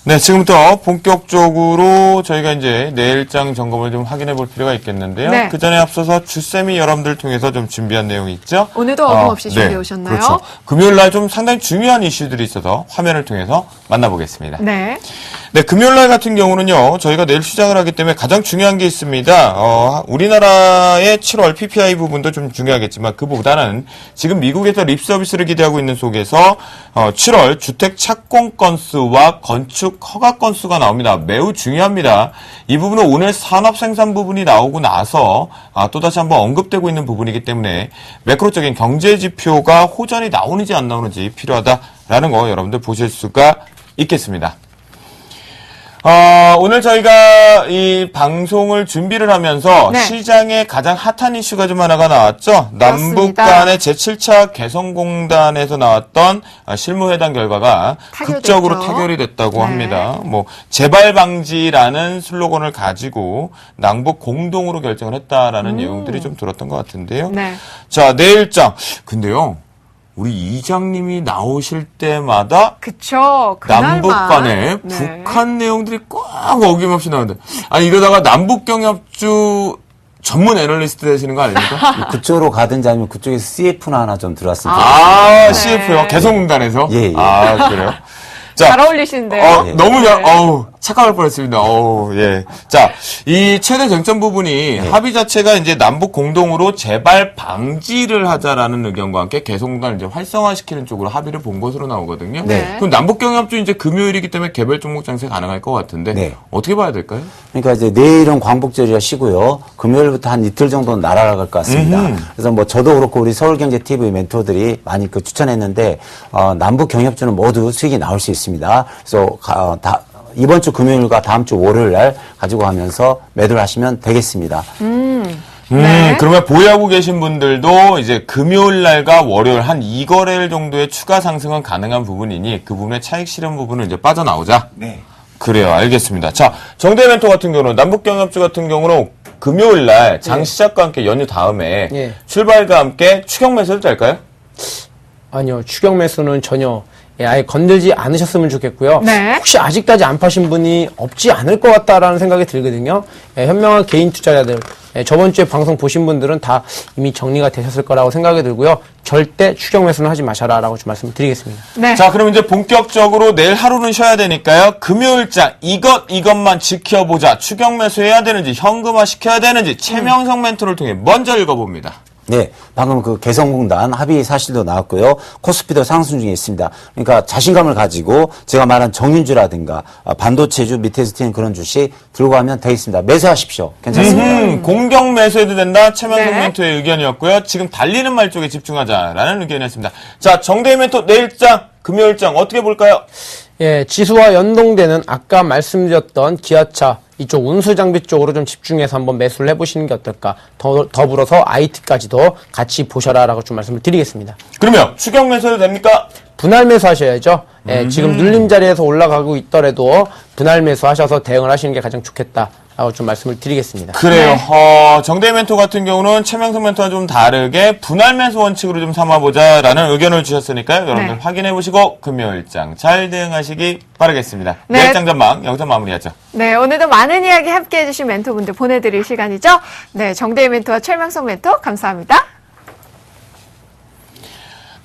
네, 지금부터 본격적으로 저희가 이제 내일장 점검을 좀 확인해 볼 필요가 있겠는데요. 네. 그 전에 앞서서 주쌤이 여러분들 통해서 좀 준비한 내용이 있죠. 오늘도 어김없이 준비해 오셨나요? 그렇죠. 금요일 날 좀 상당히 중요한 이슈들이 있어서 화면을 통해서 만나보겠습니다. 네. 네, 금요일 날 같은 경우는요, 저희가 내일 시작을 하기 때문에 가장 중요한 게 있습니다. 우리나라의 7월 PPI 부분도 좀 중요하겠지만 그보다는 지금 미국에서 립 서비스를 기대하고 있는 속에서 7월 주택 착공 건수와 건축 허가 건수가 나옵니다. 매우 중요합니다. 이 부분은 오늘 산업 생산 부분이 나오고 나서 또다시 한번 언급되고 있는 부분이기 때문에 매크로적인 경제 지표가 호전이 나오는지 안 나오는지 필요하다라는 거 여러분들 보실 수가 있겠습니다. 오늘 저희가 이 방송을 준비를 하면서 네. 시장에 가장 핫한 이슈가 좀 하나가 나왔죠. 남북 그렇습니다. 간의 제7차 개성공단에서 나왔던 실무회담 결과가 타결됐죠. 극적으로 타결이 됐다고 네. 합니다. 뭐 재발 방지라는 슬로건을 가지고 남북 공동으로 결정을 했다라는 내용들이 좀 들었던 것 같은데요. 네. 자, 내일장. 근데요. 우리 이장님이 나오실 때마다 그쵸. 그날만. 남북 간에 네. 북한 내용들이 꼭 어김없이 나오는데 아니 이러다가 남북 경협주 전문 애널리스트 되시는 거 아닙니까? 그쪽으로 가든지 아니면 그쪽에서 CF나 하나 좀 들어왔으면 아, 좋겠습니다. CF요? 개성공단에서? 예, 예. 아, 그래요? 잘 어울리시는데요. 예. 너무 잘, 네. 착각할 뻔했습니다. 예. 자, 이 최대 쟁점 부분이 합의 자체가 이제 남북 공동으로 재발 방지를 하자라는 의견과 함께 개성공단을 이제 활성화시키는 쪽으로 합의를 본 것으로 나오거든요. 네. 그럼 남북 경협주 이제 금요일이기 때문에 개별 종목 장세 가능할 것 같은데 네. 어떻게 봐야 될까요? 그러니까 이제 내일은 광복절이라 쉬고요. 금요일부터 한 이틀 정도는 날아갈 것 같습니다. 그래서 뭐 저도 그렇고 우리 서울경제TV 멘토들이 많이 추천했는데 남북 경협주는 모두 수익이 나올 수 있습니다. 그래서 이번 주 금요일과 다음 주 월요일 날 가지고 가면서 매도를 하시면 되겠습니다. 네. 그러면 보유하고 계신 분들도 이제 금요일 날과 월요일 한 2거래일 정도의 추가 상승은 가능한 부분이니 그 부분의 차익 실현 부분을 이제 빠져나오자. 네. 그래요. 알겠습니다. 자, 정대 멘토 같은 경우는 남북경협주 같은 경우는 금요일 날 장 시작과 함께 연휴 다음에 예. 출발과 함께 추격 매수를 될까요? 아니요. 추격 매수는 전혀 아예 건들지 않으셨으면 좋겠고요. 네. 혹시 아직까지 안 파신 분이 없지 않을 것 같다라는 생각이 들거든요. 현명한 개인 투자자들, 저번 주에 방송 보신 분들은 다 이미 정리가 되셨을 거라고 생각이 들고요. 절대 추격 매수는 하지 마셔라라고 좀 말씀을 드리겠습니다. 네. 자, 그럼 이제 본격적으로 내일 하루는 쉬어야 되니까요. 금요일장 이것만 지켜보자. 추격 매수해야 되는지 현금화 시켜야 되는지 최명성 멘토를 통해 먼저 읽어봅니다. 네, 방금 그 개성공단 합의 사실도 나왔고요. 코스피도 상승 중에 있습니다. 그러니까 자신감을 가지고 제가 말한 정윤주라든가 반도체주 밑에서 튀는 그런 주식 들고 가면 되겠습니다. 매수하십시오. 괜찮습니다. 공격 매수해도 된다. 최명성 네. 멘토의 의견이었고요. 지금 달리는 말 쪽에 집중하자라는 의견이었습니다. 자, 정대희 멘토 내일장, 금요일장 어떻게 볼까요? 예, 지수와 연동되는 아까 말씀드렸던 기아차 이쪽 운수장비 쪽으로 좀 집중해서 한번 매수를 해보시는 게 어떨까. 더불어서 IT까지도 같이 보셔라라고 좀 말씀을 드리겠습니다. 그러면 추격 매수해도 됩니까? 분할 매수 하셔야죠. 예, 지금 눌림 자리에서 올라가고 있더라도 분할 매수 하셔서 대응을 하시는 게 가장 좋겠다. 라고 좀 말씀을 드리겠습니다. 그래요. 네. 정대희 멘토 같은 경우는 최명석 멘토와 좀 다르게 분할 매수 원칙으로 좀 삼아보자라는 의견을 주셨으니까요. 여러분들 네. 확인해보시고 금요일장 잘 대응하시기 바라겠습니다. 네. 내일장 전망 여기서 마무리하죠. 네, 오늘도 많은 이야기 함께 해주신 멘토분들 보내드릴 시간이죠. 네, 정대희 멘토와 최명석 멘토 감사합니다.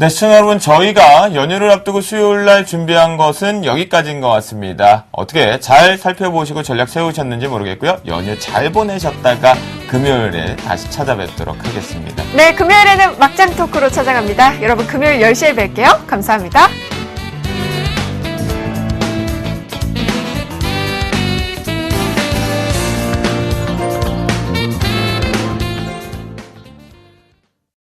네, 시청자 여러분, 저희가 연휴를 앞두고 수요일날 준비한 것은 여기까지인 것 같습니다. 어떻게 잘 살펴보시고 전략 세우셨는지 모르겠고요. 연휴 잘 보내셨다가 금요일에 다시 찾아뵙도록 하겠습니다. 네, 금요일에는 막장 토크로 찾아갑니다. 여러분 금요일 10시에 뵐게요. 감사합니다.